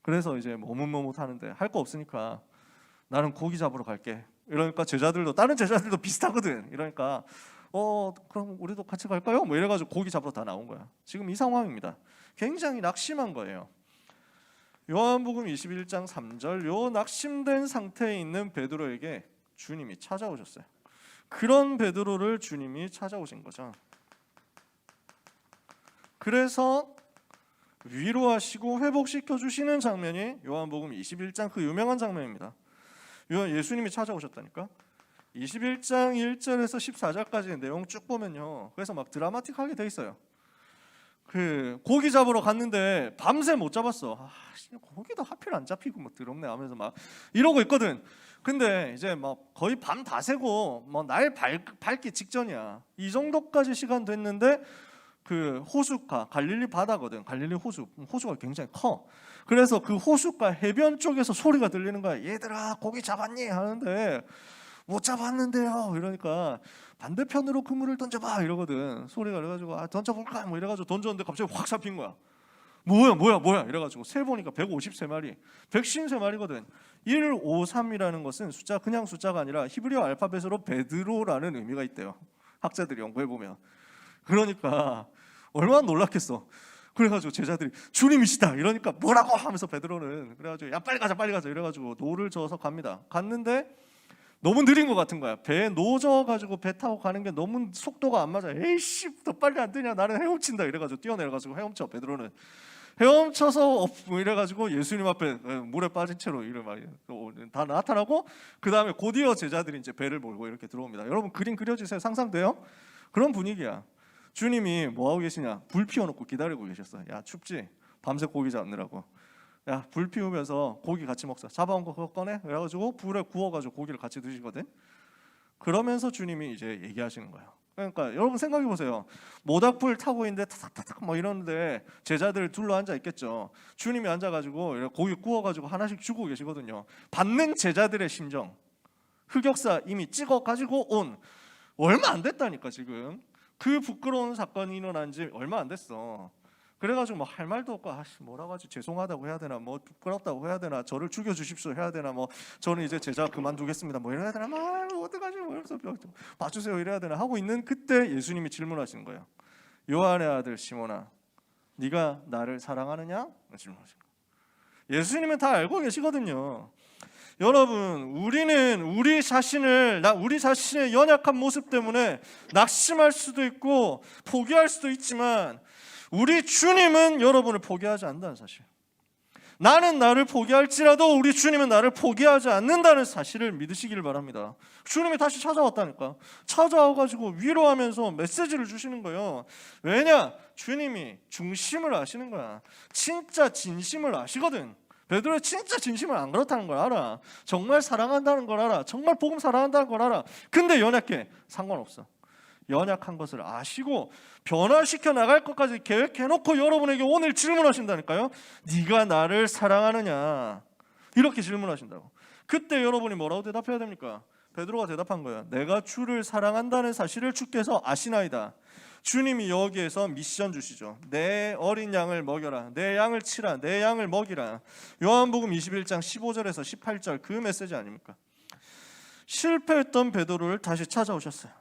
그래서 이제 머뭇머뭇하는데 할 거 없으니까 나는 고기 잡으러 갈게. 이러니까 다른 제자들도 비슷하거든. 이러니까 그럼 우리도 같이 갈까요? 뭐 이래가지고 고기 잡으러 다 나온 거야. 지금 이 상황입니다. 굉장히 낙심한 거예요. 요한복음 21장 3절 요 낙심된 상태에 있는 베드로에게 주님이 찾아오셨어요. 그런 베드로를 주님이 찾아오신 거죠. 그래서 위로하시고 회복시켜 주시는 장면이 요한복음 21장 그 유명한 장면입니다. 예수님이 찾아오셨다니까. 21장 1절에서 14절까지 내용 쭉 보면요. 그래서 막 드라마틱하게 돼 있어요. 고기 잡으러 갔는데 밤새 못 잡았어. 고기도 하필 안 잡히고 더럽네 하면서 막 이러고 있거든. 근데 이제 거의 밤 다 새고 날 밝기 직전이야. 이 정도까지 시간 됐는데 호숫가 갈릴리 바다거든. 갈릴리 호수가 굉장히 커. 그래서 그 호숫가 해변 쪽에서 소리가 들리는 거야. 얘들아 고기 잡았니? 하는데 못 잡았는데요. 이러니까 반대편으로 그물을 던져봐 이러거든. 소리가 그래가지고 던져볼까? 뭐 이래가지고 던졌는데 갑자기 확 잡힌 거야. 뭐야 이래가지고 세보니까 153마리 153마리거든. 153이라는 것은 그냥 숫자가 아니라 히브리어 알파벳으로 베드로라는 의미가 있대요. 학자들이 연구해보면. 그러니까 얼마나 놀랐겠어. 그래가지고 제자들이 주님이시다 이러니까 뭐라고 하면서 베드로는 그래가지고 야 빨리 가자 이래가지고 노를 저어서 갑니다. 갔는데 너무 느린 것 같은 거야. 배에 노져가지고 배 타고 가는 게 너무 속도가 안 맞아. 에이씨 더 빨리 안 되냐 나는 헤엄친다 이래가지고 뛰어내려가지고 헤엄쳐. 베드로는 헤엄쳐서 이래가지고 예수님 앞에 물에 빠진 채로 다 나타나고 그 다음에 곧이어 제자들이 이제 배를 몰고 이렇게 들어옵니다. 여러분 그림 그려주세요. 상상돼요? 그런 분위기야. 주님이 뭐하고 계시냐? 불 피워놓고 기다리고 계셨어. 야 춥지? 밤새 고기 잡느라고. 야 불 피우면서 고기 같이 먹자. 잡아온 거 그거 꺼내? 그래가지고 불에 구워가지고 고기를 같이 드시거든. 그러면서 주님이 이제 얘기하시는 거예요. 그러니까 여러분 생각해 보세요. 모닥불 타고 있는데 타닥타닥 이러는데 제자들 둘러 앉아 있겠죠. 주님이 앉아가지고 고기 구워가지고 하나씩 주고 계시거든요. 받는 제자들의 심정, 흑역사 이미 찍어가지고 온 얼마 안 됐다니까. 지금 그 부끄러운 사건이 일어난 지 얼마 안 됐어. 그래가지고 할 말도 없고 뭐라고 하지? 죄송하다고 해야 되나? 부끄럽다고 해야 되나? 저를 죽여주십시오 해야 되나? 저는 이제 제자 그만두겠습니다. 이래야 되나? 어떡하지? 이러면서 봐주세요 이래야 되나? 하고 있는 그때 예수님이 질문하시는 거예요. 요한의 아들 시몬아, 네가 나를 사랑하느냐? 질문하신 거예요. 예수님은 다 알고 계시거든요. 여러분, 우리는 우리 자신의 연약한 모습 때문에 낙심할 수도 있고 포기할 수도 있지만 우리 주님은 여러분을 포기하지 않는다는 사실. 나는 나를 포기할지라도 우리 주님은 나를 포기하지 않는다는 사실을 믿으시기를 바랍니다. 주님이 다시 찾아왔다니까. 찾아와가지고 위로하면서 메시지를 주시는 거예요. 왜냐? 주님이 중심을 아시는 거야. 진짜 진심을 아시거든. 베드로의 진짜 진심은 안 그렇다는 걸 알아. 정말 사랑한다는 걸 알아. 정말 복음 사랑한다는 걸 알아. 근데 연약해. 상관없어. 연약한 것을 아시고 변화시켜 나갈 것까지 계획해놓고 여러분에게 오늘 질문하신다니까요. 네가 나를 사랑하느냐? 이렇게 질문하신다고. 그때 여러분이 뭐라고 대답해야 됩니까? 베드로가 대답한 거예요. 내가 주를 사랑한다는 사실을 주께서 아시나이다. 주님이 여기에서 미션 주시죠. 내 어린 양을 먹여라. 내 양을 치라. 내 양을 먹이라. 요한복음 21장 15절에서 18절 그 메시지 아닙니까? 실패했던 베드로를 다시 찾아오셨어요.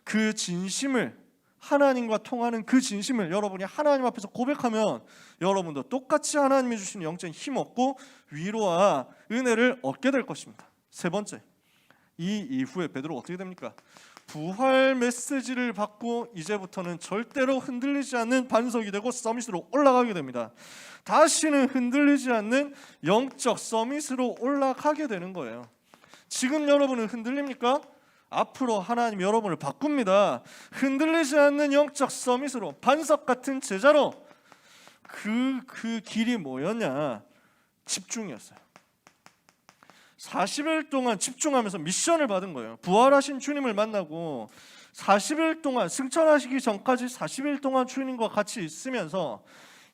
그 진심을, 하나님과 통하는 그 진심을 여러분이 하나님 앞에서 고백하면 여러분도 똑같이 하나님이 주시는 영적인 힘 얻고 위로와 은혜를 얻게 될 것입니다. 세 번째, 이 이후에 베드로가 어떻게 됩니까? 부활 메시지를 받고 이제부터는 절대로 흔들리지 않는 반석이 되고 서밋으로 올라가게 됩니다. 다시는 흔들리지 않는 영적 서밋으로 올라가게 되는 거예요. 지금 여러분은 흔들립니까? 앞으로 하나님 여러분을 바꿉니다. 흔들리지 않는 영적 서밋으로, 반석 같은 제자로. 그 길이 뭐였냐? 집중이었어요. 40일 동안 집중하면서 미션을 받은 거예요. 부활하신 주님을 만나고 40일 동안, 승천하시기 전까지 40일 동안 주님과 같이 있으면서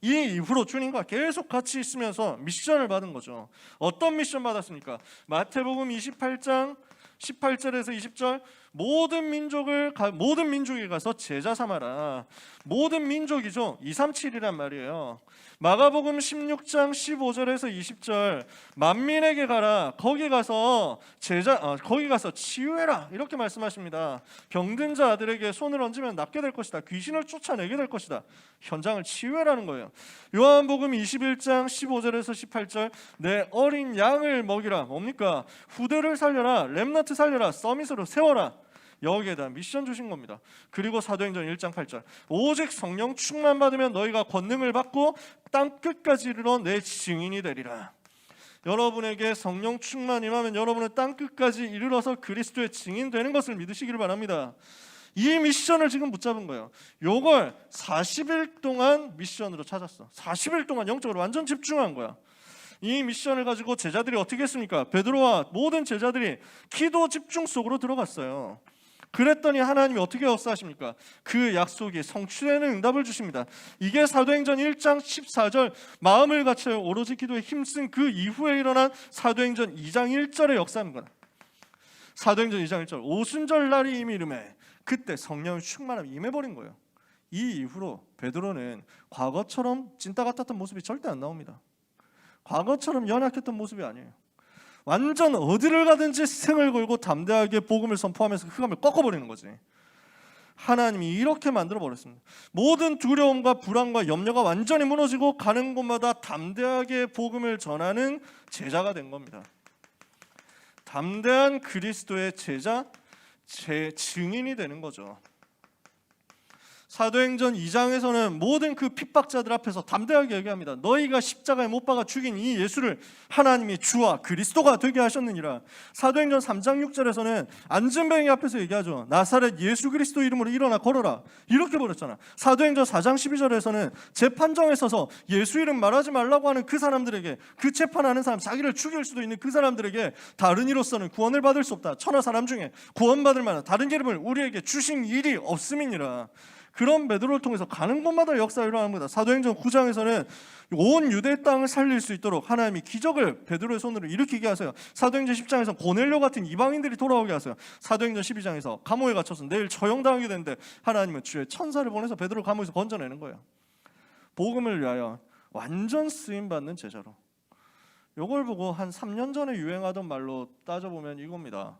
이 이후로 주님과 계속 같이 있으면서 미션을 받은 거죠. 어떤 미션 받았습니까? 마태복음 28장 18절에서 20절 모든 민족에 가서 제자 삼아라. 모든 민족이죠. 237이란 말이에요. 마가복음 16장 15절에서 20절 만민에게 가라. 거기 가서 치유해라. 이렇게 말씀하십니다. 병든 자들에게 손을 얹으면 낫게 될 것이다. 귀신을 쫓아내게 될 것이다. 현장을 치유해라는 거예요. 요한복음 21장 15절에서 18절 내 어린 양을 먹이라. 뭡니까? 후대를 살려라. 렘넌트 살려라. 서밋으로 세워라. 여기에 대한 미션 주신 겁니다. 그리고 사도행전 1장 8절 오직 성령 충만 받으면 너희가 권능을 받고 땅 끝까지 이르러 내 증인이 되리라. 여러분에게 성령 충만 임하면 여러분은 땅 끝까지 이르러서 그리스도의 증인 되는 것을 믿으시기를 바랍니다. 이 미션을 지금 붙잡은 거예요. 요걸 40일 동안 미션으로 찾았어. 40일 동안 영적으로 완전 집중한 거야. 이 미션을 가지고 제자들이 어떻게 했습니까? 베드로와 모든 제자들이 기도 집중 속으로 들어갔어요. 그랬더니 하나님이 어떻게 역사하십니까? 그 약속이 성취되는 응답을 주십니다. 이게 사도행전 1장 14절 마음을 갖춰 오로지 기도에 힘쓴 그 이후에 일어난 사도행전 2장 1절의 역사입니다. 사도행전 2장 1절 오순절 날이 이미 이르매 그때 성령의 충만함이 임해버린 거예요. 이 이후로 베드로는 과거처럼 찐따 같았던 모습이 절대 안 나옵니다. 과거처럼 연약했던 모습이 아니에요. 완전 어디를 가든지 생을 걸고 담대하게 복음을 선포하면서 흑암을 꺾어버리는 거지. 하나님이 이렇게 만들어버렸습니다. 모든 두려움과 불안과 염려가 완전히 무너지고 가는 곳마다 담대하게 복음을 전하는 제자가 된 겁니다. 담대한 그리스도의 제자, 증인이 되는 거죠. 사도행전 2장에서는 모든 그 핍박자들 앞에서 담대하게 얘기합니다. 너희가 십자가에 못 박아 죽인 이 예수를 하나님이 주와 그리스도가 되게 하셨느니라. 사도행전 3장 6절에서는 안전뱅이 앞에서 얘기하죠. 나사렛 예수 그리스도 이름으로 일어나 걸어라. 이렇게 버렸잖아. 사도행전 4장 12절에서는 재판정에 서서 예수 이름 말하지 말라고 하는 그 사람들에게, 그 재판하는 사람, 자기를 죽일 수도 있는 그 사람들에게 다른 이로서는 구원을 받을 수 없다. 천하 사람 중에 구원받을 만한 다른 이름을 우리에게 주신 일이 없음이니라. 그런 베드로를 통해서 가는 곳마다 역사가 일어나는 겁니다. 사도행전 9장에서는 온 유대 땅을 살릴 수 있도록 하나님이 기적을 베드로의 손으로 일으키게 하세요. 사도행전 10장에서 고넬료 같은 이방인들이 돌아오게 하세요. 사도행전 12장에서 감옥에 갇혀서 내일 처형당하게 되는데 하나님은 주의 천사를 보내서 베드로를 감옥에서 건져내는 거예요. 복음을 위하여 완전 쓰임받는 제자로. 이걸 보고 한 3년 전에 유행하던 말로 따져보면 이겁니다.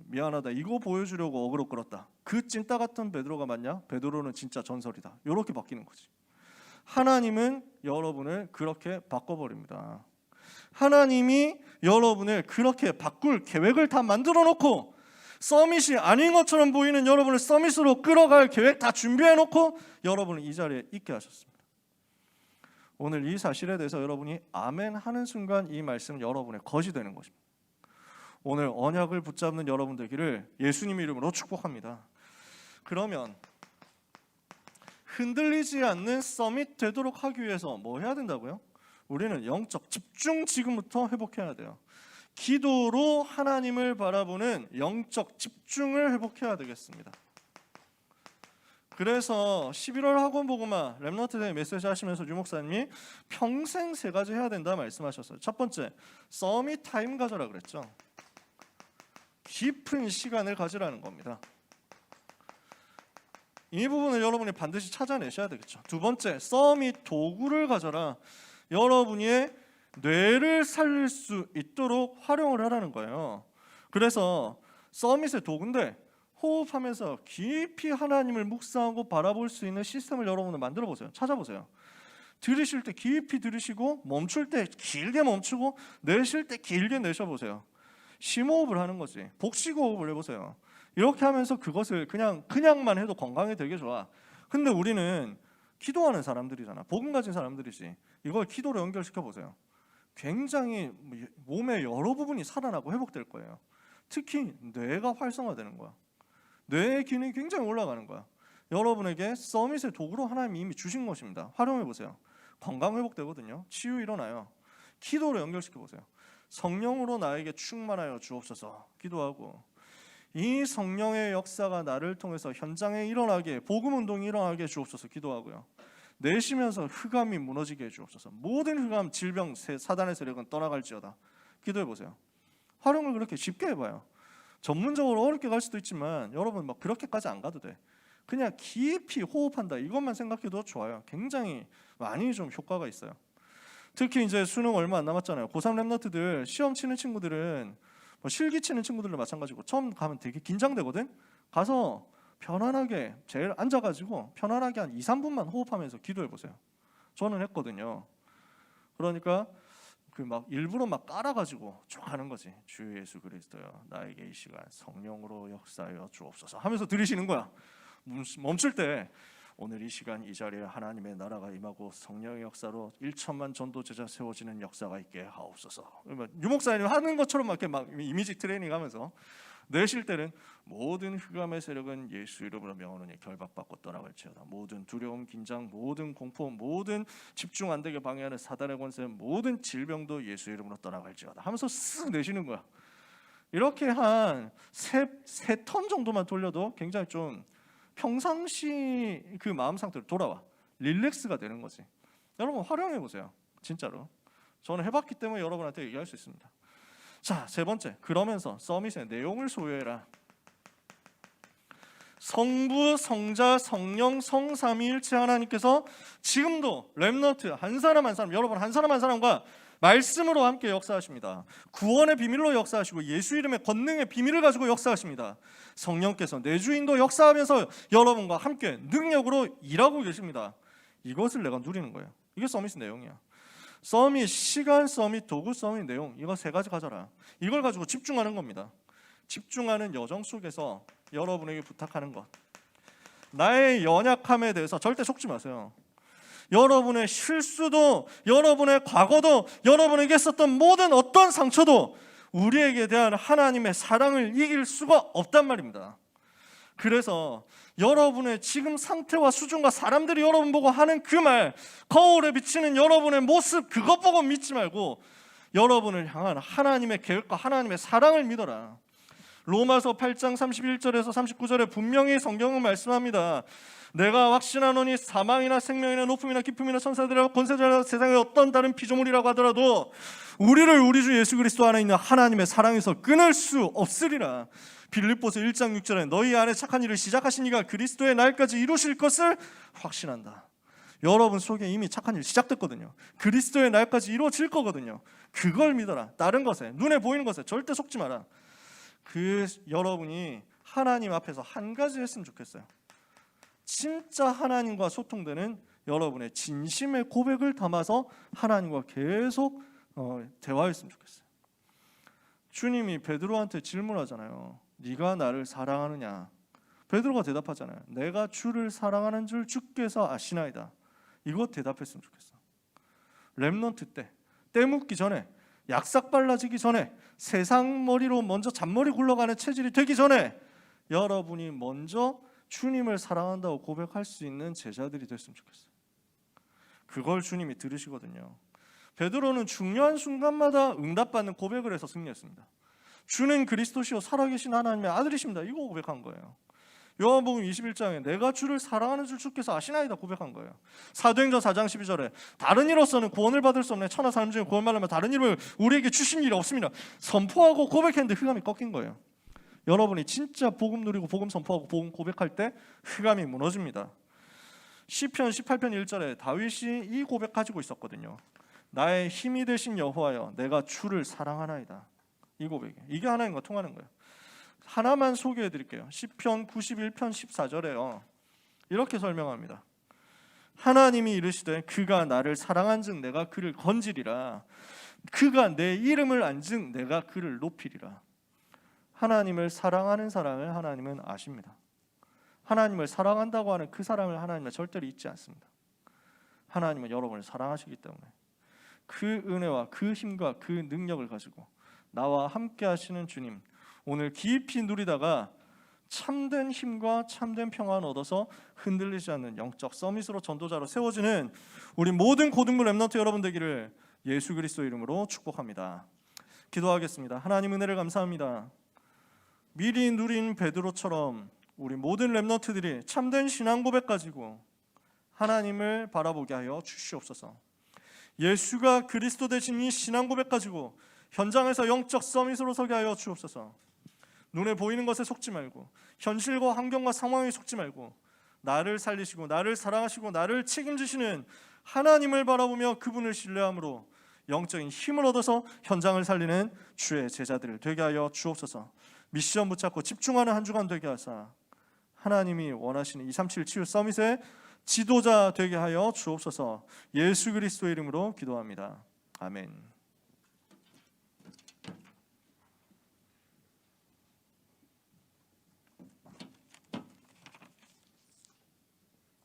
미안하다 이거 보여주려고 어그로 끌었다. 그 찐따 같은 베드로가 맞냐? 베드로는 진짜 전설이다. 이렇게 바뀌는 거지. 하나님은 여러분을 그렇게 바꿔버립니다. 하나님이 여러분을 그렇게 바꿀 계획을 다 만들어 놓고 서밋이 아닌 것처럼 보이는 여러분을 서밋으로 끌어갈 계획 다 준비해 놓고 여러분을 이 자리에 있게 하셨습니다. 오늘 이 사실에 대해서 여러분이 아멘 하는 순간 이 말씀은 여러분의 것이 되는 것입니다. 오늘 언약을 붙잡는 여러분 되기를 예수님 이름으로 축복합니다. 그러면 흔들리지 않는 서밋 되도록 하기 위해서 뭐 해야 된다고요? 우리는 영적 집중 지금부터 회복해야 돼요. 기도로 하나님을 바라보는 영적 집중을 회복해야 되겠습니다. 그래서 11월 학원복음화 렘넌트 데이 메시지 하시면서 유 목사님이 평생 세 가지 해야 된다 말씀하셨어요. 첫 번째, 서밋 타임 가져라 그랬죠. 깊은 시간을 가지라는 겁니다. 이 부분을 여러분이 반드시 찾아내셔야 되겠죠. 두 번째, 서밋 도구를 가져라. 여러분이 뇌를 살릴 수 있도록 활용을 하라는 거예요. 그래서 서밋의 도구인데 호흡하면서 깊이 하나님을 묵상하고 바라볼 수 있는 시스템을 여러분은 만들어 보세요. 찾아보세요. 들이쉴 때 깊이 들이쉬고 멈출 때 길게 멈추고 내쉴 때 길게 내쉬어보세요. 심호흡을 하는 거지. 복식호흡을 해보세요. 이렇게 하면서 그것을 그냥만 해도 건강에 되게 좋아. 근데 우리는 기도하는 사람들이잖아. 복음 가진 사람들이지. 이걸 기도로 연결시켜 보세요. 굉장히 몸의 여러 부분이 살아나고 회복될 거예요. 특히 뇌가 활성화되는 거야. 뇌의 기능이 굉장히 올라가는 거야. 여러분에게 서밋의 도구로 하나님이 이미 주신 것입니다. 활용해 보세요. 건강 회복되거든요. 치유 일어나요. 기도로 연결시켜 보세요. 성령으로 나에게 충만하여 주옵소서 기도하고, 이 성령의 역사가 나를 통해서 현장에 일어나게, 복음 운동이 일어나게 주옵소서 기도하고요. 내쉬면서 흑암이 무너지게 해주옵소서. 모든 흑암, 질병, 사단의 세력은 떠나갈지어다 기도해 보세요. 활용을 그렇게 쉽게 해봐요. 전문적으로 어렵게 갈 수도 있지만 여러분 막 그렇게까지 안 가도 돼. 그냥 깊이 호흡한다 이것만 생각해도 좋아요. 굉장히 많이 좀 효과가 있어요. 특히 이제 수능 얼마 안 남았잖아요. 고3 랩너트들 시험 치는 친구들은 뭐 실기 치는 친구들도 마찬가지고 처음 가면 되게 긴장되거든. 가서 편안하게 제일 앉아가지고 편안하게 한 2-3분만 호흡하면서 기도해 보세요. 저는 했거든요. 그러니까 그 막 일부러 막 깔아가지고 쭉 하는 거지. 주 예수 그리스도여 나에게 이 시간 성령으로 역사하여 주옵소서 하면서 들으시는 거야. 멈출 때 오늘 이 시간 이 자리에 하나님의 나라가 임하고 성령의 역사로 1천만 전도 제자 세워지는 역사가 있게 하옵소서. 유 목사님 하는 것처럼 막 이렇게 막 이미지 트레이닝 하면서, 내쉴 때는 모든 흑암의 세력은 예수 이름으로 명하노니 결박받고 떠나갈지어다. 모든 두려움, 긴장, 모든 공포, 모든 집중 안 되게 방해하는 사단의 권세, 모든 질병도 예수 이름으로 떠나갈지어다 하면서 쓱 내쉬는 거야. 이렇게 한 세 턴 정도만 돌려도 굉장히 좀 평상시 그 마음 상태로 돌아와. 릴렉스가 되는 거지. 여러분 활용해 보세요. 진짜로. 저는 해봤기 때문에 여러분한테 얘기할 수 있습니다. 자, 세 번째, 그러면서 서밋의 내용을 소유해라. 성부, 성자, 성령, 성삼위일체 하나님께서 지금도 렘넌트 한 사람 한 사람, 여러분 한 사람 한 사람과 말씀으로 함께 역사하십니다. 구원의 비밀로 역사하시고 예수 이름의 권능의 비밀을 가지고 역사하십니다. 성령께서 내주인도 역사하면서 여러분과 함께 능력으로 일하고 계십니다. 이것을 내가 누리는 거예요. 이게 서밋의 내용이야. 서밋, 시간 서밋, 도구 서밋, 내용, 이거 세 가지 가져라. 이걸 가지고 집중하는 겁니다. 집중하는 여정 속에서 여러분에게 부탁하는 것, 나의 연약함에 대해서 절대 속지 마세요. 여러분의 실수도, 여러분의 과거도, 여러분에게 있었던 모든 어떤 상처도 우리에게 대한 하나님의 사랑을 이길 수가 없단 말입니다. 그래서 여러분의 지금 상태와 수준과 사람들이 여러분 보고 하는 그 말, 거울에 비치는 여러분의 모습, 그것 보고 믿지 말고 여러분을 향한 하나님의 계획과 하나님의 사랑을 믿어라. 로마서 8장 31절에서 39절에 분명히 성경은 말씀합니다. 내가 확신하노니 사망이나 생명이나 높음이나 깊음이나 천사들이나 권세자나 세상의 어떤 다른 피조물이라고 하더라도 우리를 우리 주 예수 그리스도 안에 있는 하나님의 사랑에서 끊을 수 없으리라. 빌립보서 1장 6절에 너희 안에 착한 일을 시작하신 이가 그리스도의 날까지 이루실 것을 확신한다. 여러분 속에 이미 착한 일 시작됐거든요. 그리스도의 날까지 이루어질 거거든요. 그걸 믿어라. 다른 것에, 눈에 보이는 것에 절대 속지 마라. 그 여러분이 하나님 앞에서 한 가지 했으면 좋겠어요. 진짜 하나님과 소통되는 여러분의 진심의 고백을 담아서 하나님과 계속 대화했으면 좋겠어요. 주님이 베드로한테 질문하잖아요. 네가 나를 사랑하느냐? 베드로가 대답하잖아요. 내가 주를 사랑하는 줄 주께서 아시나이다. 이거 대답했으면 좋겠어. 렘넌트 때 묻기 전에, 약삭 발라지기 전에, 세상 머리로 먼저 잔머리 굴러가는 체질이 되기 전에 여러분이 먼저 주님을 사랑한다고 고백할 수 있는 제자들이 됐으면 좋겠어요. 그걸 주님이 들으시거든요. 베드로는 중요한 순간마다 응답받는 고백을 해서 승리했습니다. 주는 그리스도시요 살아계신 하나님의 아들이십니다. 이거 고백한 거예요. 요한복음 21장에 내가 주를 사랑하는 줄 주께서 아시나이다 고백한 거예요. 사도행전 4장 12절에 다른 이로서는 구원을 받을 수 없네. 천하 사람 중에 구원받으면 다른 이름을 우리에게 주신 일이 없습니다. 선포하고 고백했는데 흑암이 꺾인 거예요. 여러분이 진짜 복음 누리고 복음 선포하고 복음 고백할 때 흑암이 무너집니다. 시편 18편 1절에 다윗이 이 고백 가지고 있었거든요. 나의 힘이 되신 여호와여 내가 주를 사랑하나이다. 이 고백이 이게 하나님과 통하는 거예요. 하나만 소개해 드릴게요. 시편 91편 14절에요. 이렇게 설명합니다. 하나님이 이르시되 그가 나를 사랑한즉 내가 그를 건지리라. 그가 내 이름을 안즉 내가 그를 높이리라. 하나님을 사랑하는 사람을 하나님은 아십니다. 하나님을 사랑한다고 하는 그 사람을 하나님은 절대로 잊지 않습니다. 하나님은 여러분을 사랑하시기 때문에 그 은혜와 그 힘과 그 능력을 가지고 나와 함께 하시는 주님, 오늘 깊이 누리다가 참된 힘과 참된 평안을 얻어서 흔들리지 않는 영적 서밋으로 전도자로 세워지는 우리 모든 고등부 렘넌트 여러분 되기를 예수 그리스도 이름으로 축복합니다. 기도하겠습니다. 하나님 은혜를 감사합니다. 미리 누린 베드로처럼 우리 모든 렘넌트들이 참된 신앙 고백 가지고 하나님을 바라보게 하여 주시옵소서. 예수가 그리스도 되신 이 신앙 고백 가지고 현장에서 영적 서밋으로 서게 하여 주옵소서. 눈에 보이는 것에 속지 말고 현실과 환경과 상황에 속지 말고 나를 살리시고 나를 사랑하시고 나를 책임지시는 하나님을 바라보며 그분을 신뢰함으로 영적인 힘을 얻어서 현장을 살리는 주의 제자들을 되게 하여 주옵소서. 미션 붙잡고 집중하는 한 주간 되게 하사 하나님이 원하시는 237 치유 서밋의 지도자 되게 하여 주옵소서. 예수 그리스도의 이름으로 기도합니다. 아멘.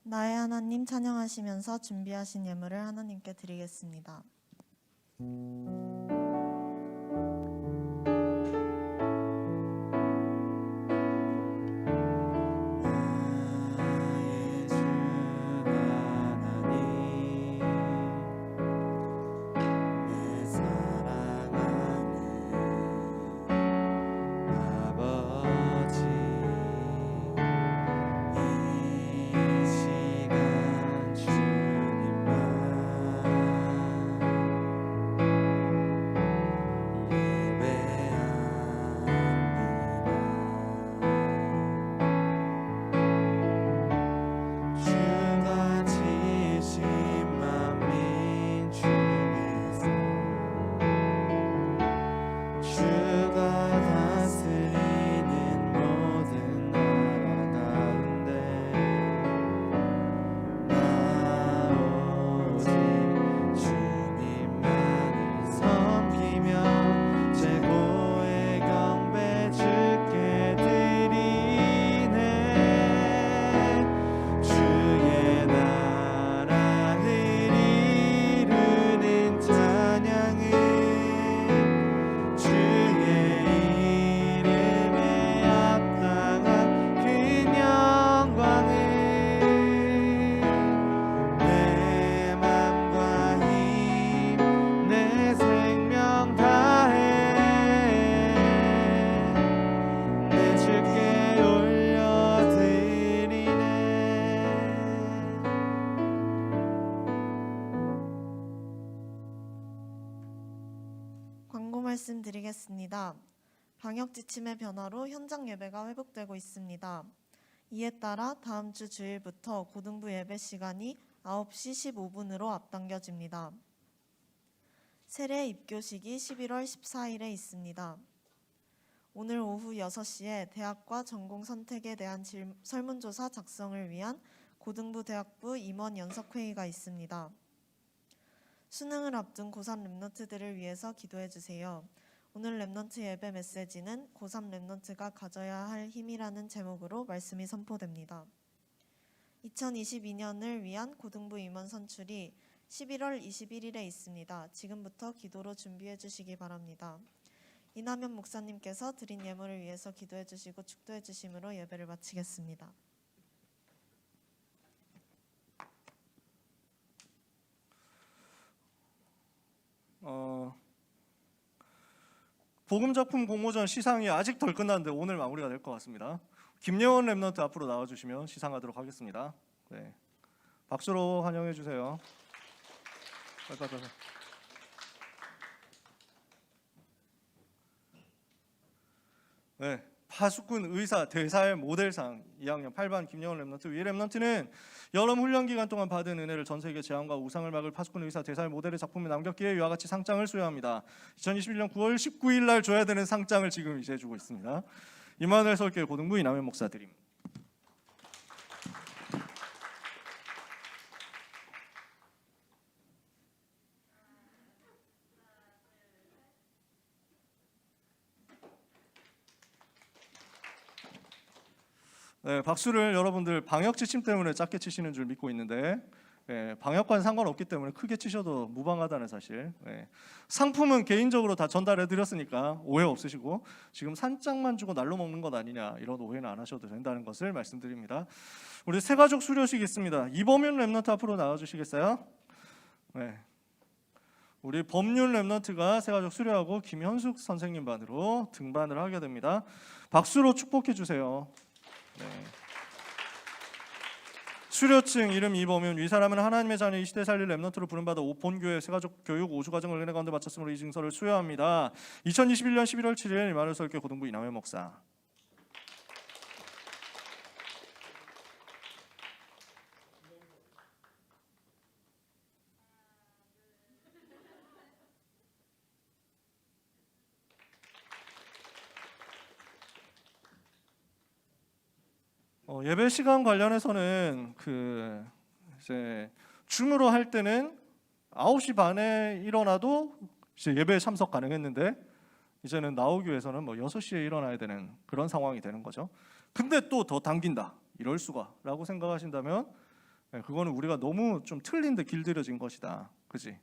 나의 하나님 찬양하시면서 준비하신 예물을 하나님께 드리겠습니다. 말씀드리겠습니다. 방역 지침의 변화로 현장 예배가 회복되고 있습니다. 이에 따라 다음 주 주일부터 고등부 예배 시간이 9시 15분으로 앞당겨집니다. 세례 입교식이 11월 14일에 있습니다. 오늘 오후 6시에 대학과 전공 선택에 대한 설문조사 작성을 위한 고등부 대학부 임원 연석회의가 있습니다. 수능을 앞둔 고3 랩런트들을 위해서 기도해 주세요. 오늘 랩런트 예배 메시지는 고3 랩런트가 가져야 할 힘이라는 제목으로 말씀이 선포됩니다. 2022년을 위한 고등부 임원 선출이 11월 21일에 있습니다. 지금부터 기도로 준비해 주시기 바랍니다. 이남현 목사님께서 드린 예물을 위해서 기도해 주시고 축도해 주심으로 예배를 마치겠습니다. 복음작품 공모전 시상이 아직 덜 끝났는데 오늘 마무리가 될 것 같습니다. 김예원 랩런트 앞으로 나와주시면 시상하도록 하겠습니다. 네. 박수로 환영해 주세요. 빨리. 네, 파수꾼 의사 대사의 모델상 2학년 8반 김예원 랩런트. 위 랩런트는 여러 훈련 기간 동안 받은 은혜를 전 세계 재앙과 우상을 막을 파수꾼 의사 대사의 모델의 작품에 남겼기에 이와 같이 상장을 수여합니다. 2021년 9월 19일 날 줘야 되는 상장을 지금 이제 주고 있습니다. 임마누엘 서울교회 고등부 이남현 목사 드림. 네, 박수를 여러분들 방역 지침 때문에 작게 치시는 줄 믿고 있는데 방역과는 상관없기 때문에 크게 치셔도 무방하다는 사실. 상품은 개인적으로 다 전달해 드렸으니까 오해 없으시고 지금 산장만 주고 날로 먹는 것 아니냐 이런 오해는 안 하셔도 된다는 것을 말씀드립니다. 우리 새가족 수료식 있습니다. 이범윤 랩런트 앞으로 나와주시겠어요? 네. 우리 법률 랩런트가 새가족 수료하고 김현숙 선생님 반으로 등반을 하게 됩니다. 박수로 축복해 주세요. 네. 수료증 이름 이범윤. 이 사람은 하나님의 자녀 이 시대 살릴 랩런트로 부름받아 본교회 새가족 교육 5주 과정을 은혜 가운데 마쳤으므로 이 증서를 수여합니다. 2021년 11월 7일 임마누엘 서울교회 고등부 이남현 목사. 예배 시간 관련해서는 이제 줌으로 할 때는 9시 반에 일어나도 이제 예배에 참석 가능했는데 이제는 나오기 위해서는 6시에 일어나야 되는 그런 상황이 되는 거죠. 근데 또 더 당긴다 이럴 수가라고 생각하신다면 그거는 우리가 너무 좀 틀린 데 길들여진 것이다. 그지?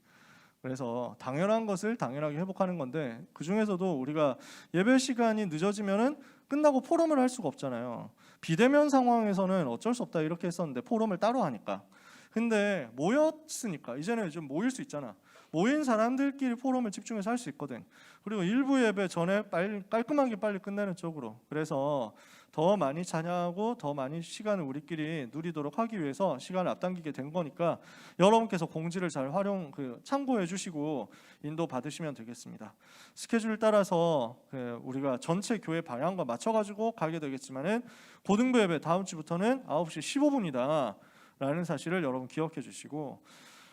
그래서 당연한 것을 당연하게 회복하는 건데 그 중에서도 우리가 예배 시간이 늦어지면은 끝나고 포럼을 할 수가 없잖아요. 비대면 상황에서는 어쩔 수 없다 이렇게 했었는데 포럼을 따로 하니까. 근데 모였으니까 이제는 좀 모일 수 있잖아. 모인 사람들끼리 포럼을 집중해서 할 수 있거든. 그리고 일부 예배 전에 깔끔하게 빨리 끝내는 쪽으로. 그래서 더 많이 찬양하고 더 많이 시간을 우리끼리 누리도록 하기 위해서 시간을 앞당기게 된 거니까 여러분께서 공지를 잘 참고해 주시고 인도 받으시면 되겠습니다. 스케줄 따라서 우리가 전체 교회 방향과 맞춰가지고 가게 되겠지만은 고등부 예배 다음 주부터는 9시 15분이다 라는 사실을 여러분 기억해 주시고,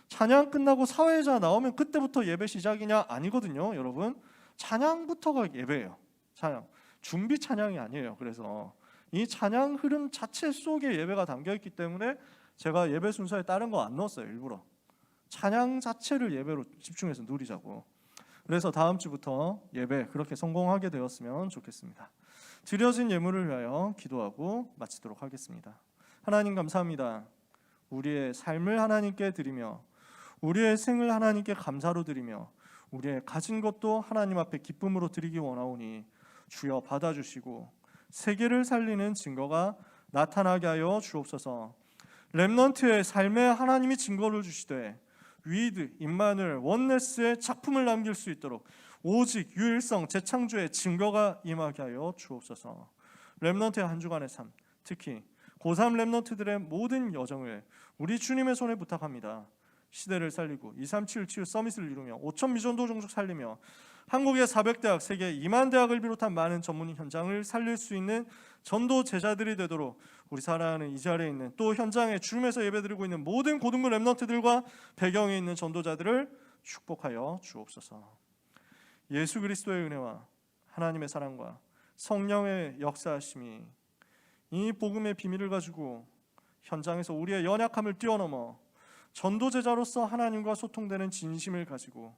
찬양 끝나고 사회자 나오면 그때부터 예배 시작이냐? 아니거든요. 여러분, 찬양부터가 예배예요. 찬양, 준비 찬양이 아니에요. 그래서 이 찬양 흐름 자체 속에 예배가 담겨있기 때문에 제가 예배 순서에 다른 거 안 넣었어요. 일부러 찬양 자체를 예배로 집중해서 누리자고. 그래서 다음 주부터 예배 그렇게 성공하게 되었으면 좋겠습니다. 드려진 예물을 위하여 기도하고 마치도록 하겠습니다. 하나님 감사합니다. 우리의 삶을 하나님께 드리며 우리의 생을 하나님께 감사로 드리며 우리의 가진 것도 하나님 앞에 기쁨으로 드리기 원하오니 주여 받아주시고 세계를 살리는 증거가 나타나게 하여 주옵소서. 렘넌트의 삶에 하나님이 증거를 주시되 위드, 임마누엘, 원네스의 작품을 남길 수 있도록 오직 유일성, 재창조의 증거가 임하게 하여 주옵소서. 렘넌트의 한 주간의 삶, 특히 고3 렘넌트들의 모든 여정을 우리 주님의 손에 부탁합니다. 시대를 살리고 237 치유 서밋을 이루며 5천 미전도 종족 살리며 한국의 400대학, 세계 2만 대학을 비롯한 많은 전문 현장을 살릴 수 있는 전도 제자들이 되도록 우리 사랑하는 이 자리에 있는 또 현장에 줌에서 예배드리고 있는 모든 고등부 렘넌트들과 배경에 있는 전도자들을 축복하여 주옵소서. 예수 그리스도의 은혜와 하나님의 사랑과 성령의 역사하심이 이 복음의 비밀을 가지고 현장에서 우리의 연약함을 뛰어넘어 전도 제자로서 하나님과 소통되는 진심을 가지고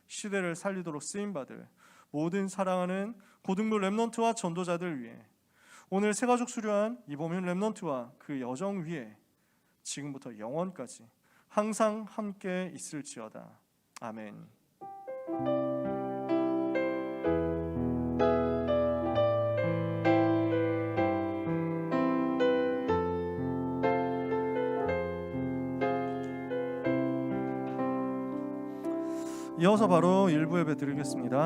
시대를 살리도록 쓰임받을 모든 사랑하는 고등부 렘넌트와 전도자들 위해 오늘 새가족 수료한 이범윤 렘넌트와 그 여정 위에 지금부터 영원까지 항상 함께 있을지어다. 아멘. 이어서 바로 일부 예배 드리겠습니다.